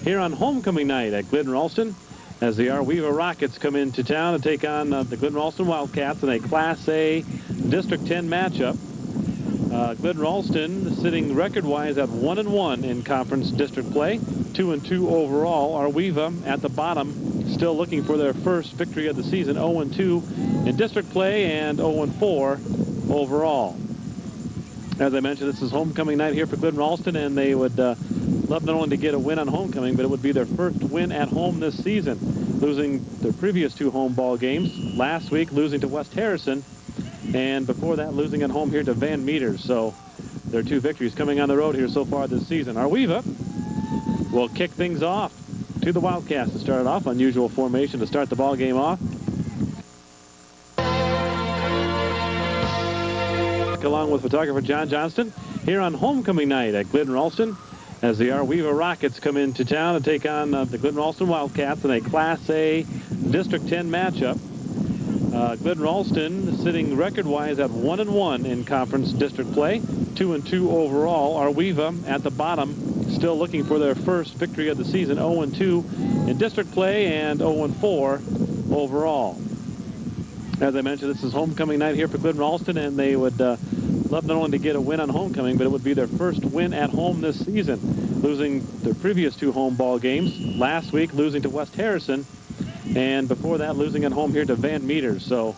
Here on homecoming night at Glidden Ralston as the ArWeVa Rockets come into town to take on the Glidden Ralston Wildcats in a Class A District 10 matchup. Glidden Ralston sitting record-wise at 1-1 in conference district play, 2-2 overall. ArWeVa at the bottom, still looking for their first victory of the season, 0-2 in district play and 0-4 overall. As I mentioned, this is homecoming night here for Glidden Ralston, and they would love not only to get a win on homecoming, but it would be their first win at home this season, losing their previous two home ball games. Last week, losing to West Harrison, and before that, losing at home here to Van Meters. So their two victories coming on the road here so far this season. ArWeVa will kick things off to the Wildcats to start it off. Unusual formation to start the ball game off. Along with photographer John Johnston here on homecoming night at Glidden Ralston as the ArWeVa Rockets come into town to take on the Glidden Ralston Wildcats in a Class A District 10 matchup. Glidden Ralston sitting record-wise at 1-1 in conference district play, 2-2 overall. ArWeVa at the bottom, still looking for their first victory of the season, 0-2 in district play and 0-4 overall. As I mentioned, this is homecoming night here for Glidden Ralston, and they would love not only to get a win on homecoming, but it would be their first win at home this season, losing their previous two home ball games. Last week, losing to West Harrison, and before that, losing at home here to Van Meters. So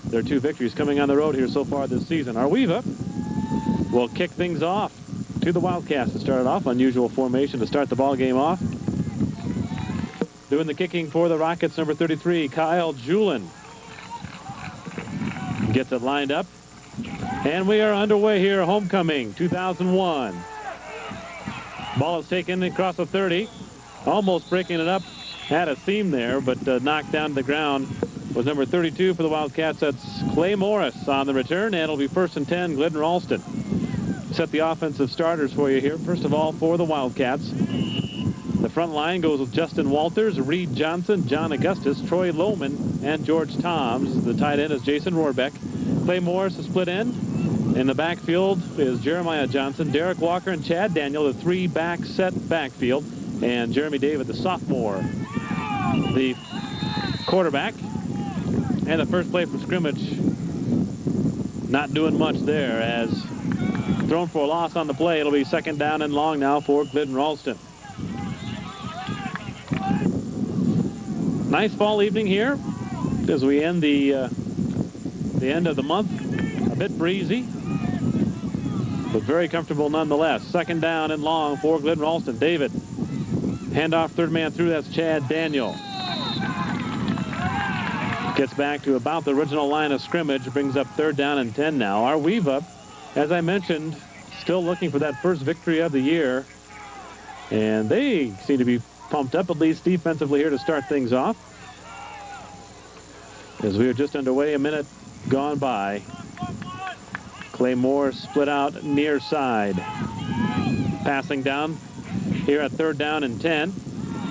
their two victories coming on the road here so far this season. ArWeVa will kick things off to the Wildcats to start it off. Unusual formation to start the ball game off. Doing the kicking for the Rockets, number 33, Kyle Julin. Gets it lined up. And we are underway here, homecoming 2001. Ball is taken across the 30. Almost breaking it up. Had a seam there, but knocked down to the ground was number 32 for the Wildcats. That's Clay Morris on the return, and it'll be 1st and 10, Glidden Ralston. Set the offensive starters for you here. First of all, for the Wildcats, the front line goes with Justin Walters, Reed Johnson, John Augustus, Troy Lohman, and George Toms. The tight end is Jason Rohrbeck. Clay Morris is split end. In the backfield is Jeremiah Johnson, Derek Walker, and Chad Daniel, the three-back set backfield. And Jeremy David, the sophomore, the quarterback. And the first play from scrimmage, not doing much there, as thrown for a loss on the play. It'll be 2nd down and long now for Glidden Ralston. Nice fall evening here as we end the end of the month. A bit breezy, but very comfortable nonetheless. 2nd down and long for Glidden Ralston. David, handoff, third man through. That's Chad Daniel. Gets back to about the original line of scrimmage. Brings up 3rd down and 10 now. ArWeVa, as I mentioned, still looking for that first victory of the year. And they seem to be pumped up, at least defensively, here to start things off. As we are just underway, a minute gone by. Clay Moore split out near side. Passing down here at 3rd down and 10.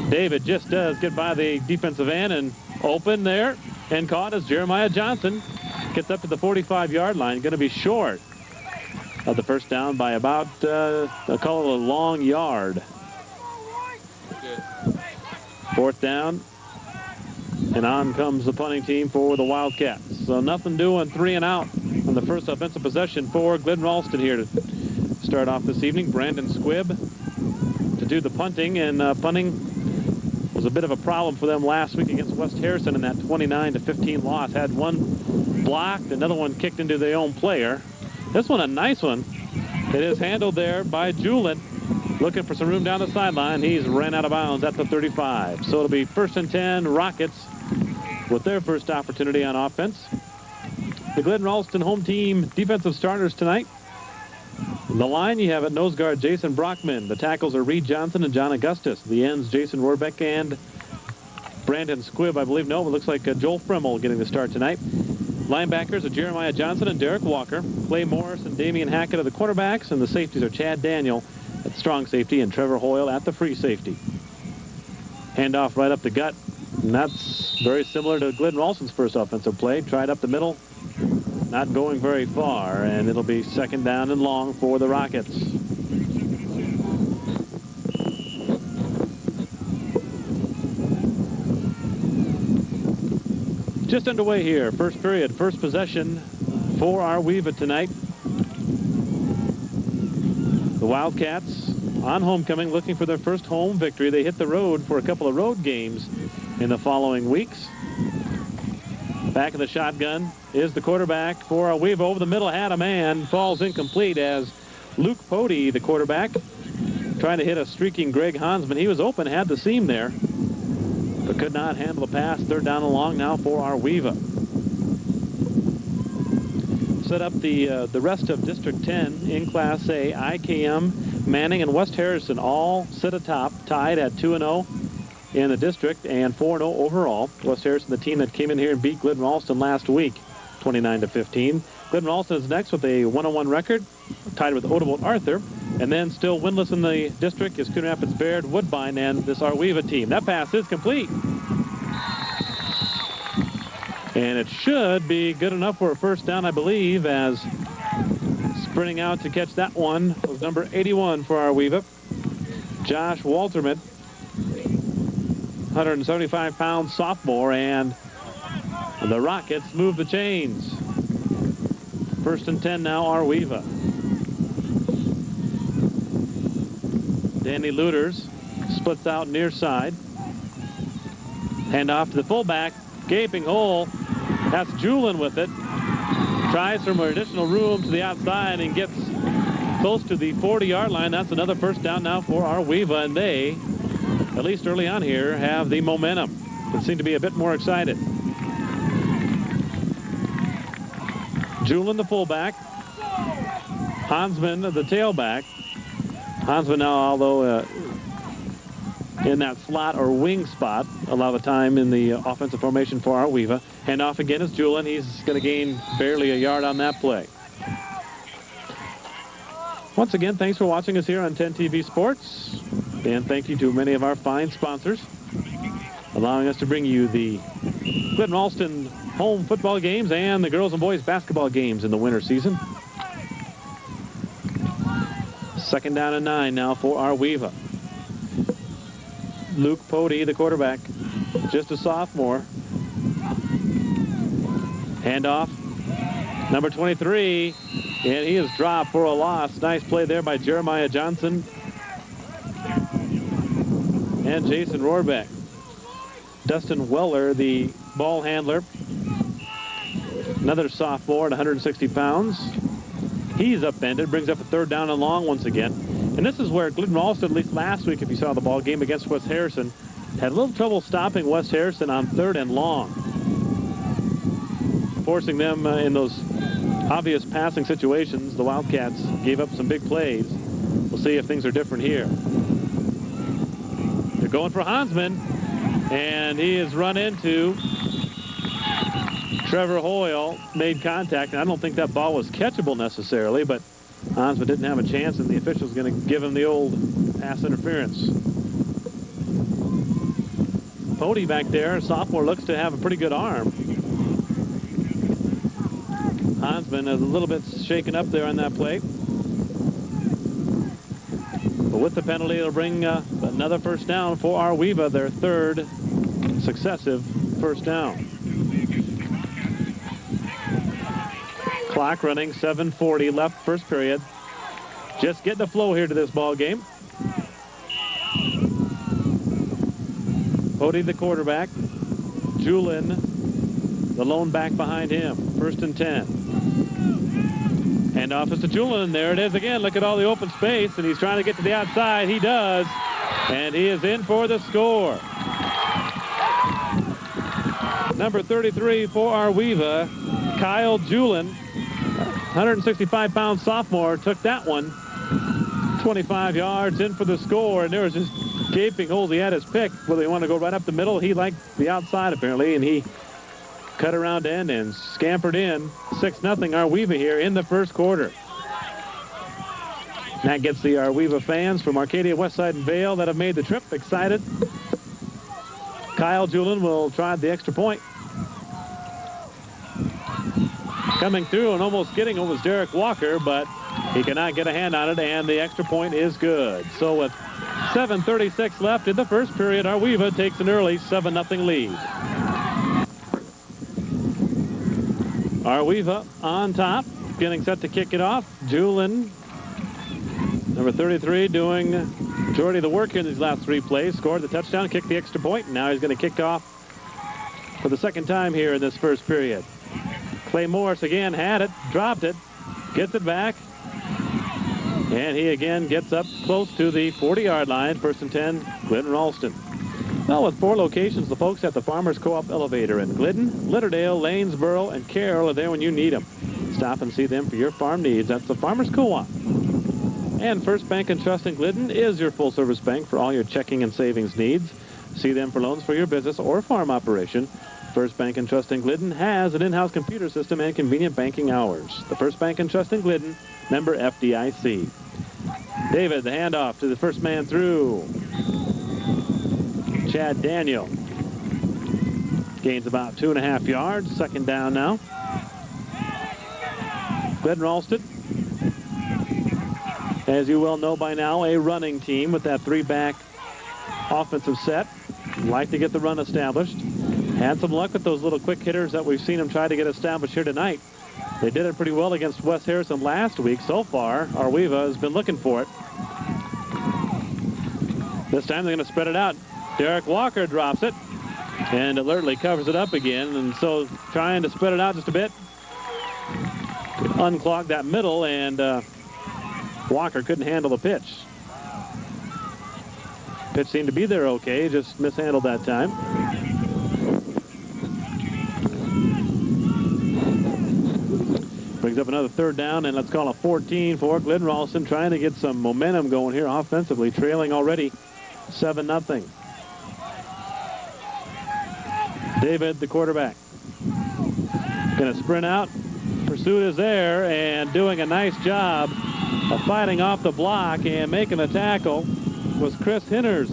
David just does get by the defensive end and open there and caught as Jeremiah Johnson gets up to the 45-yard line. Going to be short of the first down by about, I'll call it a long yard. 4th down. And on comes the punting team for the Wildcats. So nothing doing, 3 and out on the first offensive possession for Glidden Ralston here to start off this evening. Brandon Squibb to do the punting, and punting was a bit of a problem for them last week against West Harrison in that 29-15 loss. Had one blocked, another one kicked into their own player. This one a nice one. It is handled there by Julin. Looking for some room down the sideline. He's ran out of bounds at the 35. So it'll be 1st and 10, Rockets with their first opportunity on offense. The Glidden Ralston home team defensive starters tonight. The line, you have at nose guard Jason Brockman. The tackles are Reed Johnson and John Augustus. The ends, Jason Rohrbeck and Brandon Squibb, I believe. No, it looks like Joel Fremmel getting the start tonight. Linebackers are Jeremiah Johnson and Derek Walker. Clay Morris and Damian Hackett are the quarterbacks, and the safeties are Chad Daniel at strong safety and Trevor Hoyle at the free safety. Handoff right up the gut, and that's very similar to Glidden Ralston's first offensive play. Tried up the middle, not going very far, and it'll be 2nd down and long for the Rockets. Just underway here. First period, first possession for ArWeVa tonight. The Wildcats on homecoming, looking for their first home victory. They hit the road for a couple of road games in the following weeks. Back of the shotgun is the quarterback for ArWeVa. Over the middle, had a man, falls incomplete as Luke Pody, the quarterback, trying to hit a streaking Greg Hansman. He was open, had the seam there, but could not handle the pass. Third down and long now for ArWeVa. Set up the rest of District 10 in Class A. IKM, Manning, and West Harrison all sit atop, tied at 2-0 in the district and 4-0 overall. West Harrison, the team that came in here and beat Glidden Ralston last week, 29-15. Glidden Ralston is next with a 1-1 record, tied with Odebolt Arthur. And then still winless in the district is Coon Rapids Baird, Woodbine, and this ArWeVa team. That pass is complete. And it should be good enough for a first down, I believe, as sprinting out to catch that one was number 81 for ArWeVa, Josh Walterman, 175-pound sophomore, and the Rockets move the chains. First and 10 now, ArWeVa. Danny Luters splits out near side. Hand off to the fullback. Gaping hole. That's Julin with it. Tries from additional room to the outside and gets close to the 40-yard line. That's another first down now for ArWeVa, and they, at least early on here, have the momentum. They seem to be a bit more excited. Julin, the fullback. Hansman, the tailback. Hansman now, although in that slot or wing spot a lot of the time in the offensive formation for ArWeVa. Hand off again is Julin. He's going to gain barely a yard on that play. Once again, thanks for watching us here on 10 TV Sports. And thank you to many of our fine sponsors, allowing us to bring you the Glidden Ralston home football games and the girls and boys basketball games in the winter season. Second down and 9 now for ArWeVa. Luke Pody, the quarterback, just a sophomore. Handoff, number 23, and he is dropped for a loss. Nice play there by Jeremiah Johnson and Jason Rohrbeck. Dustin Weller, the ball handler, another sophomore at 160 pounds. He's upended, brings up a third down and long once again. And this is where Glidden Ralston, at least last week, if you saw the ball game against West Harrison, had a little trouble stopping West Harrison on third and long, forcing them in those obvious passing situations. The Wildcats gave up some big plays. We'll see if things are different here. They're going for Hansman, and he is run into Trevor Hoyle, made contact, and I don't think that ball was catchable necessarily, but Hansman didn't have a chance, and the official's going to give him the old pass interference. Pody back there, sophomore, looks to have a pretty good arm. Hansman is a little bit shaken up there on that play. But with the penalty, it'll bring another first down for ArWeVa, their third successive first down. Clock running, 7:40 left, first period. Just getting the flow here to this ball game. Pody, the quarterback. Julin, the lone back behind him. First and 10. Handoff is to Julin, and there it is again. Look at all the open space, and he's trying to get to the outside. He does, and he is in for the score. Number 33 for ArWeVa, Kyle Julin, 165-pound sophomore, took that one 25 yards in for the score, and there was just gaping holes. He had his pick whether he wanted to go right up the middle. He liked the outside apparently, and he cut around end and scampered in. 6-0 ArWeVa here in the first quarter. That gets the ArWeVa fans from Arcadia, Westside, and Vale that have made the trip excited. Kyle Julin will try the extra point. Coming through and almost getting it was Derek Walker, but he cannot get a hand on it, and the extra point is good. So with 7:36 left in the first period, ArWeVa takes an early 7-0 lead. ArWeVa on top, getting set to kick it off. Julian, number 33, doing majority of the work here in these last 3 plays. Scored the touchdown, kicked the extra point, and now he's going to kick off for the second time here in this first period. Clay Morris again had it, dropped it, gets it back, and he again gets up close to the 40-yard line. First and 10, Glidden Ralston. Well, with 4 locations, the folks at the Farmers Co-op Elevator in Glidden, Litterdale, Lanesboro, and Carroll are there when you need them. Stop and see them for your farm needs. That's the Farmers Co-op. And First Bank and Trust in Glidden is your full-service bank for all your checking and savings needs. See them for loans for your business or farm operation. First Bank and Trust in Glidden has an in-house computer system and convenient banking hours. The First Bank and Trust in Glidden, member FDIC. David, the handoff to the first man through. Chad Daniel gains about 2.5 yards. Second down now. Glidden Ralston, as you well know by now, a running team with that 3-back offensive set. Like to get the run established. Had some luck with those little quick hitters that we've seen them try to get established here tonight. They did it pretty well against West Harrison last week. So far, ArWeVa has been looking for it. This time they're going to spread it out. Derek Walker drops it and alertly covers it up again. And so trying to spread it out just a bit. Unclog that middle, and Walker couldn't handle the pitch. Pitch seemed to be there okay, just mishandled that time. Brings up another third down, and let's call a 14 for Glidden Ralston, trying to get some momentum going here offensively, trailing already 7-0. David, the quarterback, going to sprint out. Pursuit is there, and doing a nice job of fighting off the block and making the tackle was Chris Hinners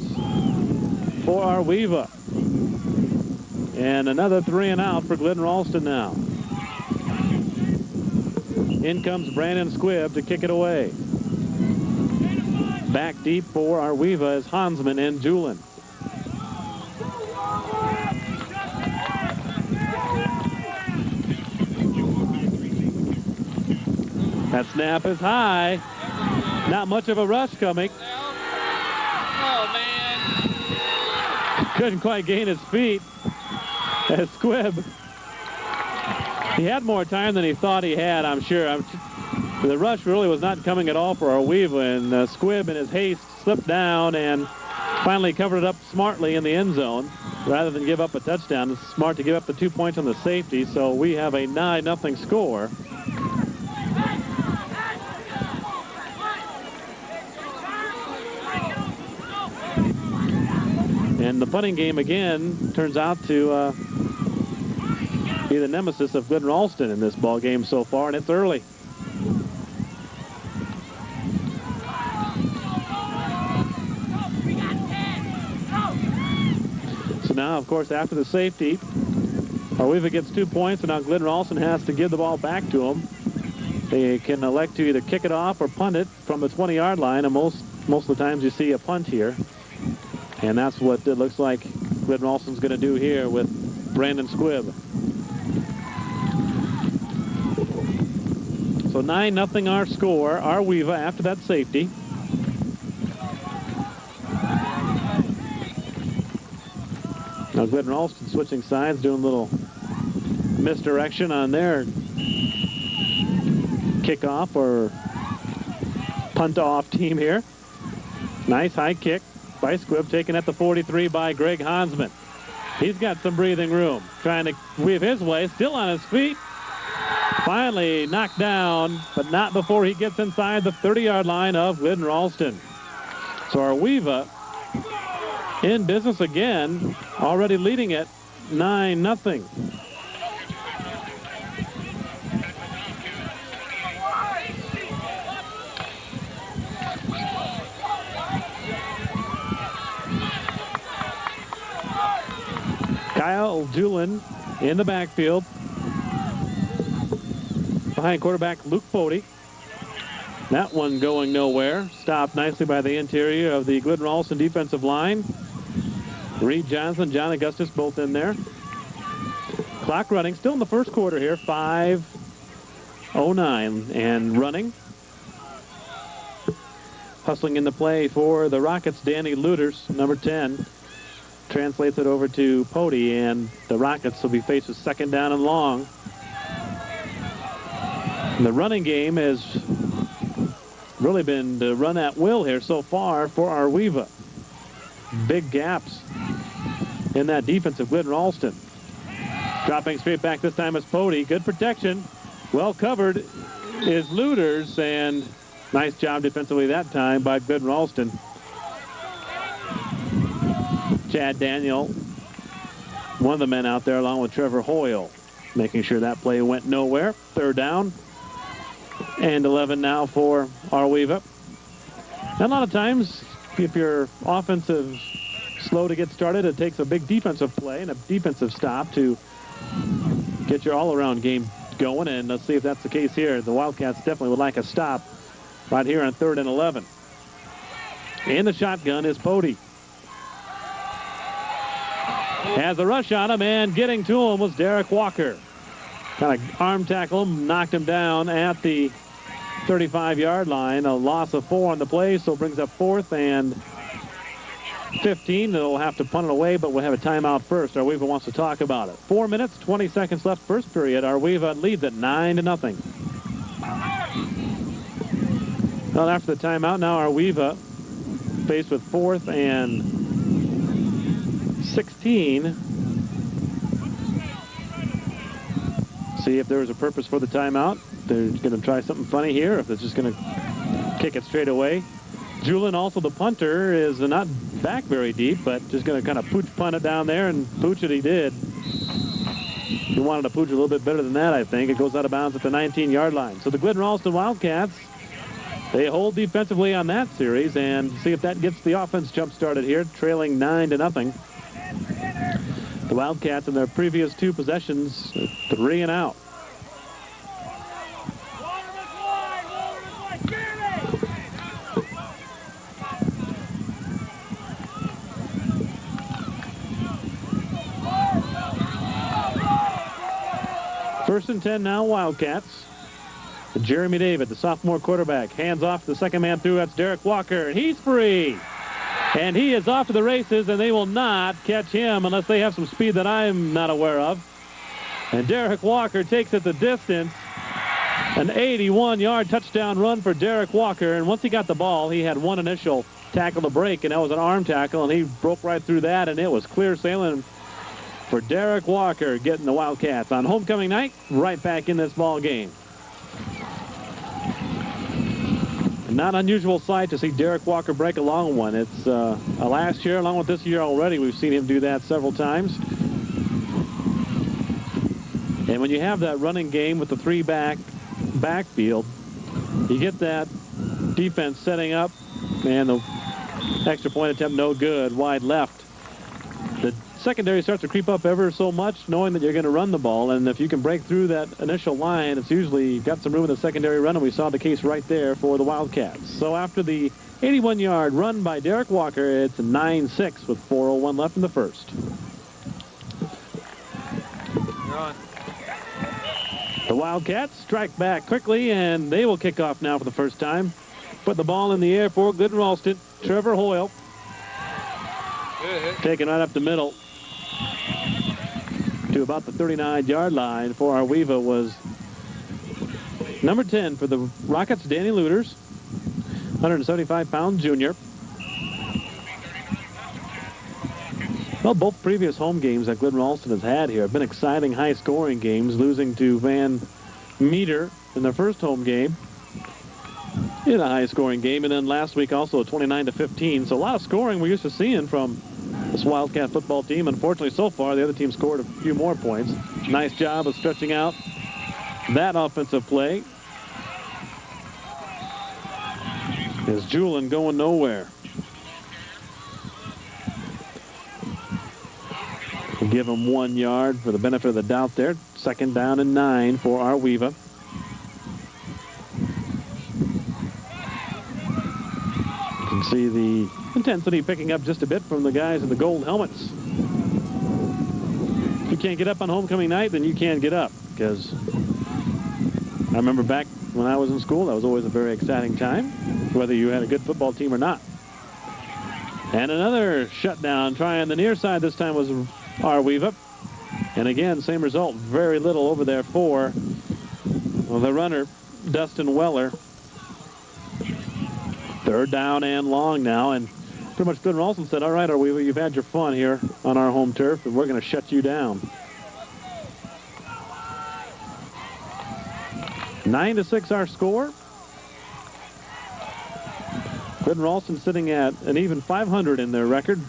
for ArWeVa. And another 3 and out for Glidden Ralston now. In comes Brandon Squibb to kick it away. Back deep for ArWeVa is Hansman and Julian. That snap is high. Not much of a rush coming. Oh, man. Couldn't quite gain his feet as Squibb. He had more time than he thought he had, I'm sure. The rush really was not coming at all for ArWeVa, and Squibb in his haste slipped down and finally covered it up smartly in the end zone. Rather than give up a touchdown, it's smart to give up the 2 points on the safety, so we have a 9-0 score. And the punting game again turns out to be the nemesis of Glidden Ralston in this ball game so far, and it's early. So now, of course, after the safety, ArWeVa gets 2 points, and now Glidden Ralston has to give the ball back to them. They can elect to either kick it off or punt it from the 20-yard line, and most of the times you see a punt here. And that's what it looks like Glidden Ralston's going to do here with Brandon Squibb. So 9-0 our score. ArWeVa after that safety. Now Glidden Ralston switching sides, doing a little misdirection on their kickoff or punt off team here. Nice high kick by Squibb, taken at the 43 by Greg Hansman. He's got some breathing room, trying to weave his way, still on his feet. Finally knocked down, but not before he gets inside the 30-yard line of Glidden Ralston. So ArWeVa in business again, already leading it 9-0. Kyle Julian in the backfield. Behind quarterback Luke Bodie. That one going nowhere. Stopped nicely by the interior of the Glidden Ralston defensive line. Reed Johnson, John Augustus both in there. Clock running, still in the first quarter here, 5:09 and running. Hustling in the play for the Rockets, Danny Luters, number 10. Translates it over to Pody, and the Rockets will be faced with second down and long. And the running game has really been run at will here so far for ArWeVa. Big gaps in that defense of Glidden Ralston. Dropping straight back this time is Pody. Good protection. Well covered is Luters, and nice job defensively that time by Glidden Ralston. Chad Daniel, one of the men out there, along with Trevor Hoyle, making sure that play went nowhere. Third down and 11 now for ArWeVa. A lot of times, if your offense is slow to get started, it takes a big defensive play and a defensive stop to get your all-around game going, and let's see if that's the case here. The Wildcats definitely would like a stop right here on 3rd and 11. In the shotgun is Pody. Has a rush on him, and getting to him was Derek Walker. Kind of arm tackle him, knocked him down at the 35-yard line. A loss of 4 on the play, so brings up 4th and 15. They'll have to punt it away, but we'll have a timeout first. ArWeVa wants to talk about it. 4 minutes, 20 seconds left first period. ArWeVa leads at 9-0. Well, after the timeout, now ArWeVa faced with 4th and 16. See if there was a purpose for the timeout. They're going to try something funny here, if they're just going to kick it straight away. Julian, also the punter, is not back very deep, but just going to kind of pooch punt it down there, and pooch it he did. He wanted to pooch a little bit better than that, I think. It goes out of bounds at the 19-yard line. So the Glidden Ralston Wildcats, they hold defensively on that series, and see if that gets the offense jump-started here, trailing 9-0. The Wildcats in their previous 2 possessions, 3 and out. First and 10 now, Wildcats. Jeremy David, the sophomore quarterback, hands off to the second man through. That's Derek Walker, and he's free. And he is off to the races, and they will not catch him unless they have some speed that I'm not aware of. And Derek Walker takes it the distance. An 81-yard touchdown run for Derek Walker. And once he got the ball, he had one initial tackle to break, and that was an arm tackle, and he broke right through that, and it was clear sailing for Derek Walker, getting the Wildcats on homecoming night right back in this ball game. Not unusual sight to see Derek Walker break a long one. It's last year, along with this year already, we've seen him do that several times. And when you have that running game with the 3-backfield, you get that defense setting up, and the extra point attempt no good, wide left. The secondary starts to creep up ever so much, knowing that you're going to run the ball, and if you can break through that initial line, it's usually got some room in the secondary run, and we saw the case right there for the Wildcats. So after the 81-yard run by Derek Walker, it's 9-6 with 4:01 left in the first. The Wildcats strike back quickly, and they will kick off now for the first time. Put the ball in the air for Glidden Ralston. Trevor Hoyle taken right up the middle to about the 39-yard line for ArWeVa was number 10 for the Rockets, Danny Luters, 175-pound junior. Well, both previous home games that Glidden Ralston has had here have been exciting, high-scoring games, losing to Van Meter in their first home game in a high-scoring game, and then last week also a 29-15. So a lot of scoring we're used to seeing from this Wildcat football team. Unfortunately, so far, the other team scored a few more points. Nice job of stretching out that offensive play. Is Julian going nowhere? We'll give him 1 yard for the benefit of the doubt there. Second down and 9 for ArWeVa. You can see the intensity picking up just a bit from the guys in the gold helmets. If you can't get up on homecoming night, then you can't get up. Because I remember back when I was in school, that was always a very exciting time, whether you had a good football team or not. And another shutdown. Trying the near side this time was ArWeVa. And again, same result. Very little over there for the runner, Dustin Weller. Third down and long now. And pretty much Glidden Ralston said, all right, ArWeVa, you've had your fun here on our home turf, and we're going to shut you down. 9-6 our score. Glidden Ralston sitting at an even 500 in their record.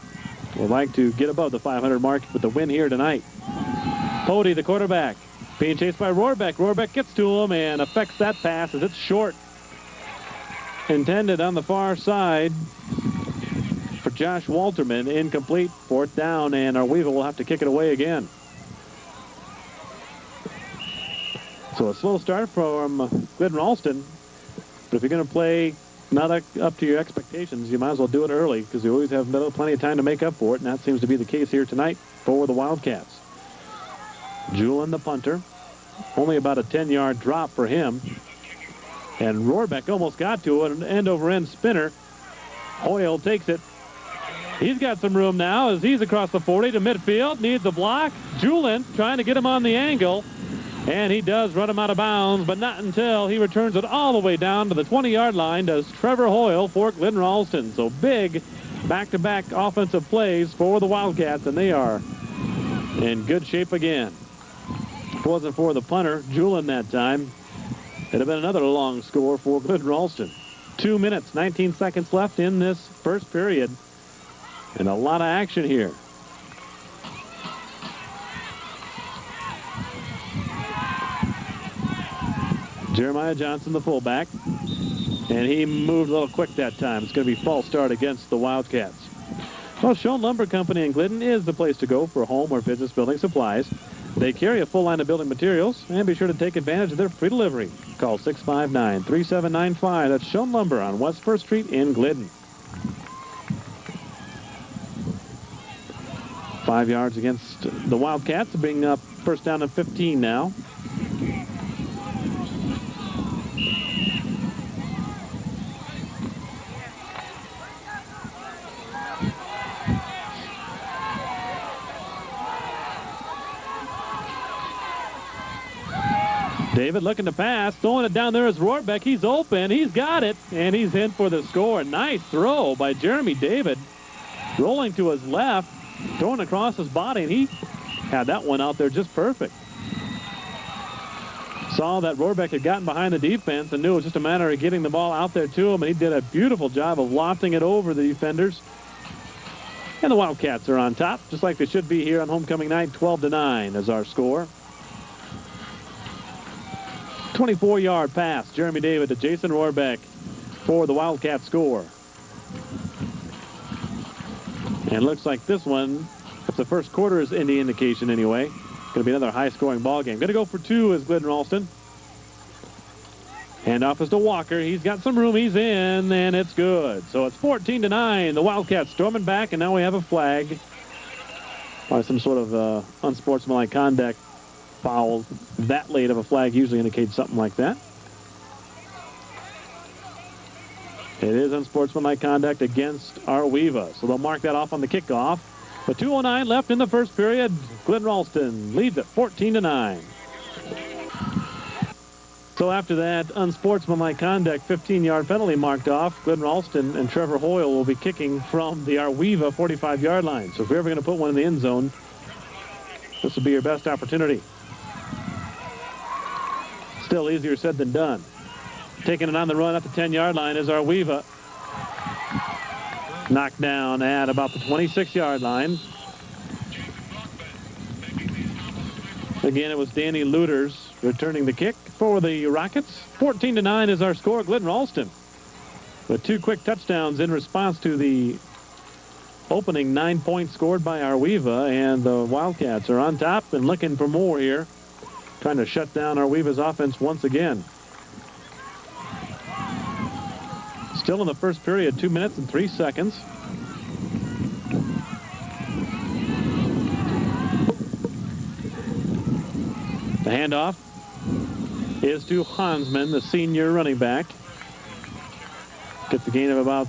Would like to get above the 500 mark with the win here tonight. Pody, the quarterback, being chased by Rohrbeck. Rohrbeck gets to him and affects that pass as it's short. Intended on the far side for Josh Walterman. Incomplete. Fourth down, and ArWeVa will have to kick it away again. So a slow start from Glidden Ralston. But if you're going to play not up to your expectations, you might as well do it early, because you always have plenty of time to make up for it, and that seems to be the case here tonight for the Wildcats. Julin, the punter. Only about a 10-yard drop for him. And Rohrbeck almost got to it, an end-over-end spinner. Hoyle takes it. He's got some room now as he's across the 40 to midfield. Needs a block. Julin trying to get him on the angle. And he does run him out of bounds, but not until he returns it all the way down to the 20-yard line does Trevor Hoyle for Glidden Ralston. So big back-to-back offensive plays for the Wildcats, and they are in good shape again. If it wasn't for the punter, Julin, that time, it'd have been another long score for Glidden Ralston. 2 minutes, 19 seconds left in this first period, and a lot of action here. Jeremiah Johnson, the fullback, and he moved a little quick that time. It's going to be false start against the Wildcats. Well, Schoen Lumber Company in Glidden is the place to go for home or business building supplies. They carry a full line of building materials, and be sure to take advantage of their free delivery. Call 659-3795. That's Schoen Lumber on West 1st Street in Glidden. 5 yards against the Wildcats, being up first down and 15 now. David looking to pass, throwing it down there is Rohrbeck. He's open, he's got it, and he's in for the score. Nice throw by Jeremy David, rolling to his left, throwing across his body, and he had that one out there just perfect. Saw that Rohrbeck had gotten behind the defense and knew it was just a matter of getting the ball out there to him, and he did a beautiful job of lofting it over the defenders. And the Wildcats are on top, just like they should be here on homecoming night. 12-9 is our score. 24-yard pass, Jeremy David to Jason Rohrbeck for the Wildcat score. And looks like this one, if the first quarter is any indication anyway, going to be another high-scoring ball game. Going to go for two is Glidden Ralston. Handoff is to Walker. He's got some room. He's in, and it's good. So it's 14-9. The Wildcats storming back, and now we have a flag. Probably some sort of unsportsmanlike conduct. Foul that late of a flag usually indicates something like that. It is unsportsmanlike conduct against ArWeVa, so they'll mark that off on the kickoff. But 2:09 left in the first period. Glidden Ralston leads it 14-9. So after that unsportsmanlike conduct 15-yard penalty marked off, Glidden Ralston and Trevor Hoyle will be kicking from the ArWeVa 45-yard line. So if you're ever going to put one in the end zone, this will be your best opportunity. Still easier said than done. Taking it on the run at the 10-yard line is ArWeVa. Knocked down at about the 26-yard line. Again, it was Danny Luters returning the kick for the Rockets. 14-9 is our score. Glidden Ralston with two quick touchdowns in response to the opening 9 points scored by ArWeVa, and the Wildcats are on top and looking for more here, trying to shut down ArWeVa's offense once again. Still in the first period, 2 minutes and 3 seconds. The handoff is to Hansman, the senior running back. Gets a gain of about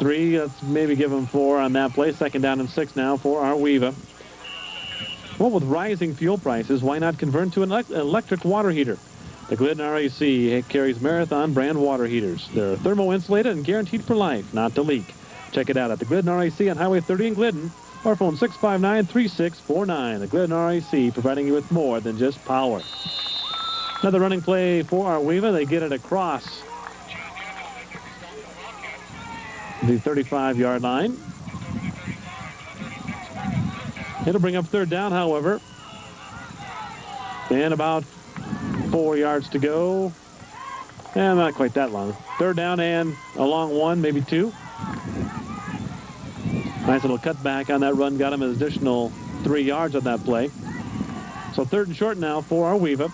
3. Let's maybe give him 4 on that play. 2nd down and 6 now for ArWeVa. Well, with rising fuel prices, why not convert to an electric water heater? The Glidden RAC carries Marathon brand water heaters. They're thermo-insulated and guaranteed for life, not to leak. Check it out at the Glidden RAC on Highway 30 in Glidden, or phone 659-3649. The Glidden RAC, providing you with more than just power. Another running play for ArWeVa. They get it across the 35-yard line. It'll bring up 3rd down, however. And about 4 yards to go. And not quite that long. 3rd down and a long 1, maybe 2. Nice little cutback on that run. Got him an additional 3 yards on that play. So 3rd and short now for ArWeVa.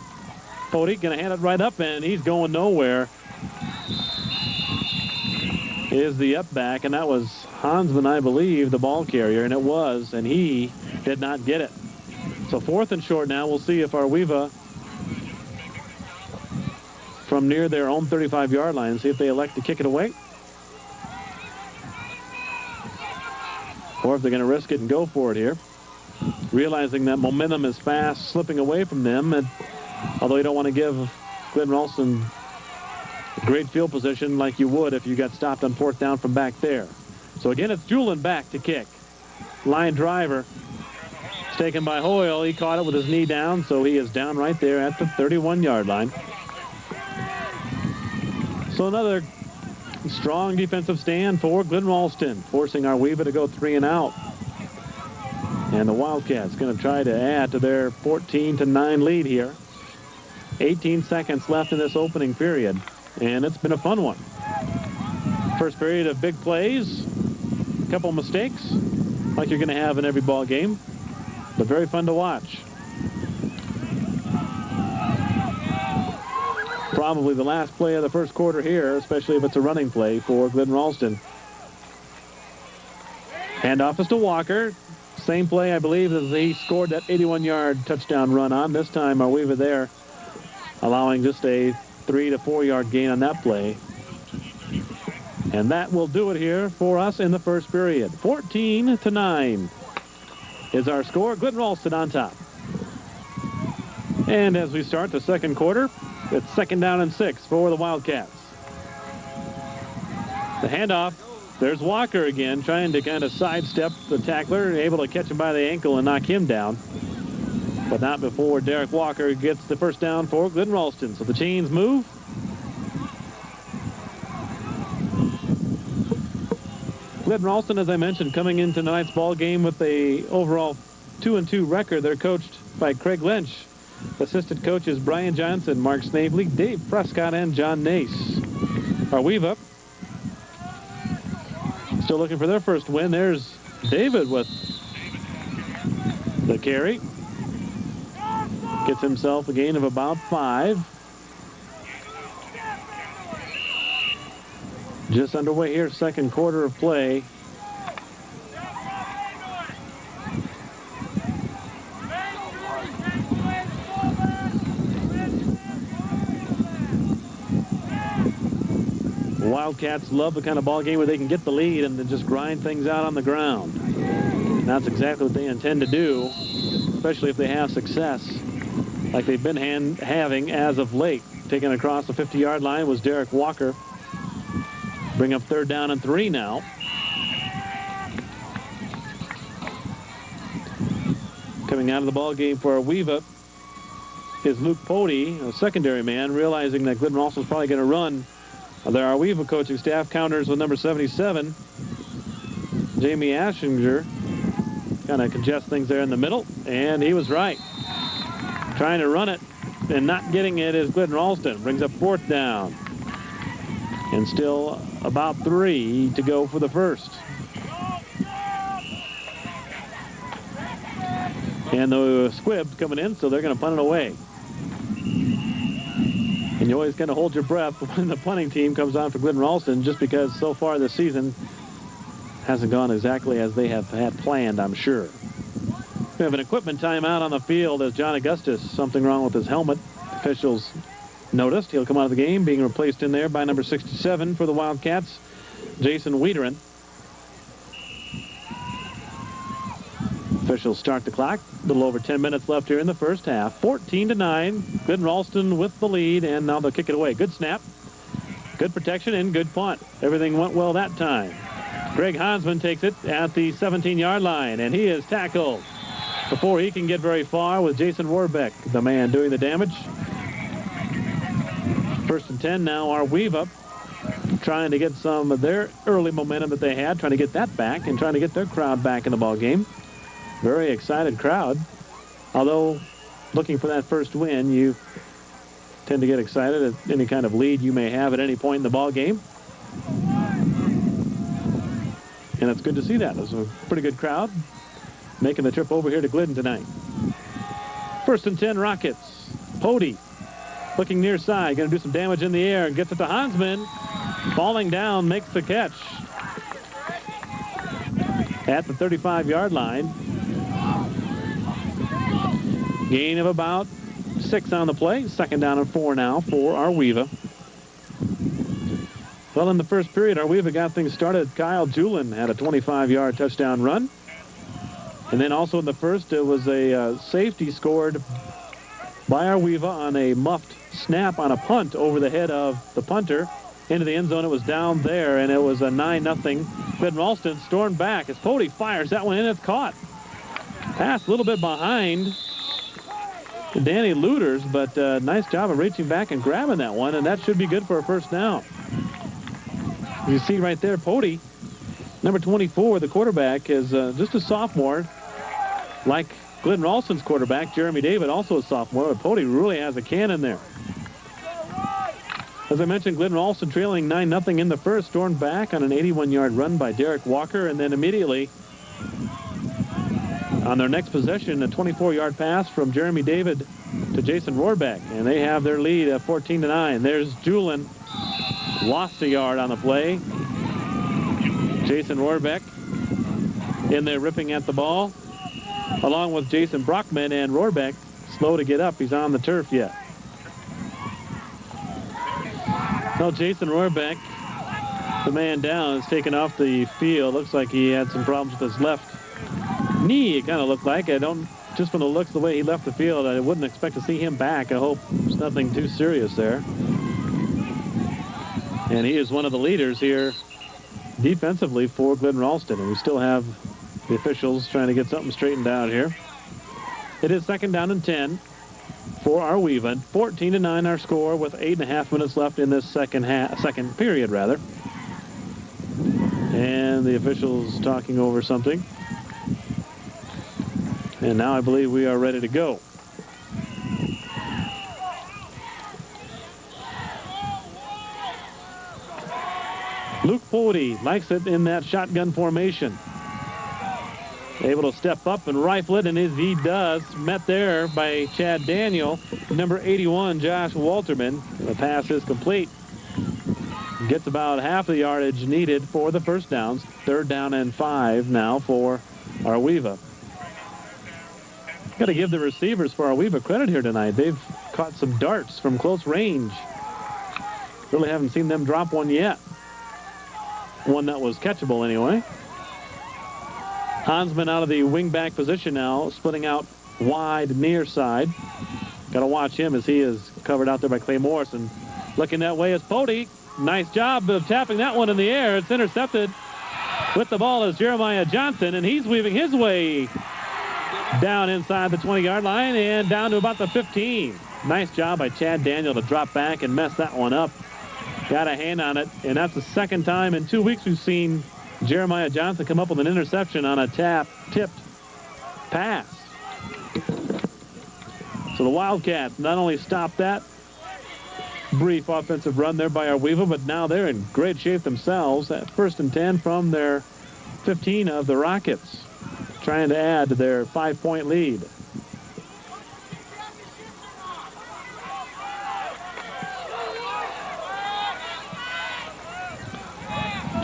Pody going to hand it right up, and he's going nowhere. Is the up back, and that was Hansman, I believe, the ball carrier, and it was, and he did not get it. So 4th and short now. We'll see if ArWeVa, from near their own 35-yard line, see if they elect to kick it away, or if they're going to risk it and go for it here, realizing that momentum is fast slipping away from them. And although you don't want to give Glidden Ralston great field position like you would if you got stopped on 4th down from back there. So again, it's Julian back to kick. Line driver. It's taken by Hoyle. He caught it with his knee down, so he is down right there at the 31-yard line. So another strong defensive stand for Glidden Ralston, forcing ArWeVa to go 3 and out. And the Wildcats going to try to add to their 14-9 lead here. 18 seconds left in this opening period, and it's been a fun one. First period of big plays, a couple mistakes, like you're going to have in every ball game, but very fun to watch. Probably the last play of the first quarter here, especially if it's a running play for Glidden Ralston. Handoff is to Walker. Same play, I believe, as he scored that 81-yard touchdown run on. This time, ArWeVa there, allowing just a 3 to 4 yard gain on that play. And that will do it here for us in the first period. 14-9 is our score. Glidden Ralston on top. And as we start the second quarter, it's 2nd down and 6 for the Wildcats. The handoff. There's Walker again, trying to kind of sidestep the tackler, able to catch him by the ankle and knock him down. But not before Derek Walker gets the first down for Glidden Ralston. So the chains move. Glidden Ralston, as I mentioned, coming into tonight's ball game with a overall 2-2 record. They're coached by Craig Lynch. Assistant coaches Brian Johnson, Mark Snavely, Dave Prescott, and John Nace. ArWeVa still looking for their first win. There's David with the carry. Gets himself a gain of about 5. Just underway here, second quarter of play. The Wildcats love the kind of ball game where they can get the lead and then just grind things out on the ground. And that's exactly what they intend to do, especially if they have success like they've been having as of late. Taken across the 50-yard line was Derek Walker. Bring up 3rd down and 3 now. Coming out of the ball game for ArWeVa is Luke Pody, a secondary man, realizing that Glidden Ralston is probably going to run. Their ArWeVa coaching staff counters with number 77, Jamie Ashinger. Kind of congest things there in the middle, and he was right. Trying to run it and not getting it is Glidden Ralston. Brings up 4th down. And still about 3 to go for the first. And the squib coming in, so they're going to punt it away. And you always kind of hold your breath when the punting team comes on for Glidden Ralston, just because so far this season hasn't gone exactly as they have had planned, I'm sure. We have an equipment timeout on the field as John Augustus, something wrong with his helmet. Officials noticed. He'll come out of the game, being replaced in there by number 67 for the Wildcats, Jason Wiederin. Officials start the clock. A little over 10 minutes left here in the first half. 14-9. Glidden Ralston with the lead, and now they'll kick it away. Good snap, good protection, and good punt. Everything went well that time. Greg Hansman takes it at the 17-yard line, and he is tackled before he can get very far with Jason Warbeck, the man doing the damage. 1st and 10 now. ArWeVa trying to get some of their early momentum that they had, trying to get that back and trying to get their crowd back in the ball game. Very excited crowd. Although looking for that first win, you tend to get excited at any kind of lead you may have at any point in the ball game. And it's good to see that. It was a pretty good crowd making the trip over here to Glidden tonight. 1st and 10 Rockets. Pody looking near side, going to do some damage in the air and gets it to Hansman. Falling down, makes the catch at the 35-yard line. Gain of about 6 on the play. 2nd down and 4 now for ArWeVa. Well, in the first period, ArWeVa got things started. Kyle Julin had a 25-yard touchdown run. And then also in the first, it was a safety scored by ArWeVa on a muffed snap on a punt over the head of the punter into the end zone. It was down there, and it was a 9-0. Glidden Ralston stormed back as Pody fires that one in. It's caught. Pass a little bit behind Danny Luters, but nice job of reaching back and grabbing that one, and that should be good for a first down. You see right there, Pody, number 24, the quarterback, is just a sophomore, like Glidden Ralston's quarterback, Jeremy David, also a sophomore, but Pody really has a cannon there. As I mentioned, Glidden Ralston trailing 9-0 in the first, stormed back on an 81-yard run by Derek Walker, and then immediately on their next possession, a 24-yard pass from Jeremy David to Jason Rohrbeck, and they have their lead at 14-9. There's Julin, lost a yard on the play. Jason Rohrbeck in there ripping at the ball, along with Jason Brockman, and Rohrbeck slow to get up. He's on the turf yet. Well, Jason Rohrbeck, the man down, is taken off the field. Looks like he had some problems with his left knee, it kind of looked like. Just from the looks of the way he left the field, I wouldn't expect to see him back. I hope there's nothing too serious there. And he is one of the leaders here defensively for Glidden Ralston, and we still have the officials trying to get something straightened out here. It is 2nd down and 10 for ArWeVa. 14-9 our score with 8.5 minutes left in this second period. And the officials talking over something. And now I believe we are ready to go. Luke Pody likes it in that shotgun formation. Able to step up and rifle it, and as he does, met there by Chad Daniel, number 81, Josh Walterman. The pass is complete. Gets about half the yardage needed for the first downs. 3rd down and 5 now for ArWeVa. Got to give the receivers for ArWeVa credit here tonight. They've caught some darts from close range. Really haven't seen them drop one yet. One that was catchable anyway. Hansman out of the wingback position now, splitting out wide near side. Got to watch him as he is covered out there by Clay Morrison. Looking that way is Pody. Nice job of tapping that one in the air. It's intercepted. With the ball is Jeremiah Johnson, and he's weaving his way down inside the 20-yard line and down to about the 15. Nice job by Chad Daniel to drop back and mess that one up. Got a hand on it, and that's the 2nd time in 2 weeks we've seen Jeremiah Johnson come up with an interception on a tipped pass. So the Wildcats not only stopped that brief offensive run there by ArWeVa, but now they're in great shape themselves at 1st and 10 from their 15 of the Rockets, trying to add to their 5-point lead.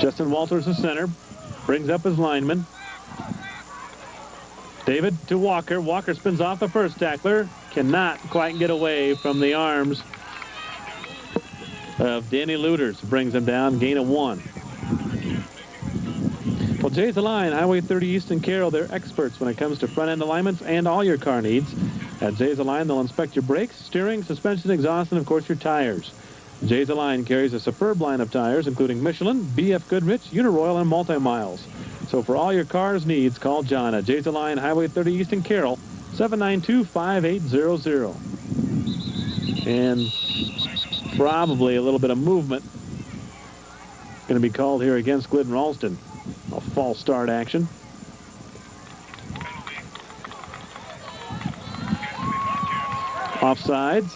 Justin Walters, the center, brings up his lineman. David to Walker. Walker spins off the first tackler. Cannot quite get away from the arms of Danny Luters. Brings him down. Gain of 1. Well, Jay's Align, Highway 30 East and Carroll, they're experts when it comes to front-end alignments and all your car needs. At Jay's Align, they'll inspect your brakes, steering, suspension, exhaust, and, of course, your tires. Jay's Align carries a superb line of tires, including Michelin, BF Goodrich, Uniroyal, and Multi-Miles. So for all your car's needs, call John at Jay's Align, Highway 30 East and Carroll, 792-5800. And probably a little bit of movement going to be called here against Glidden Ralston. A false start action. Offsides.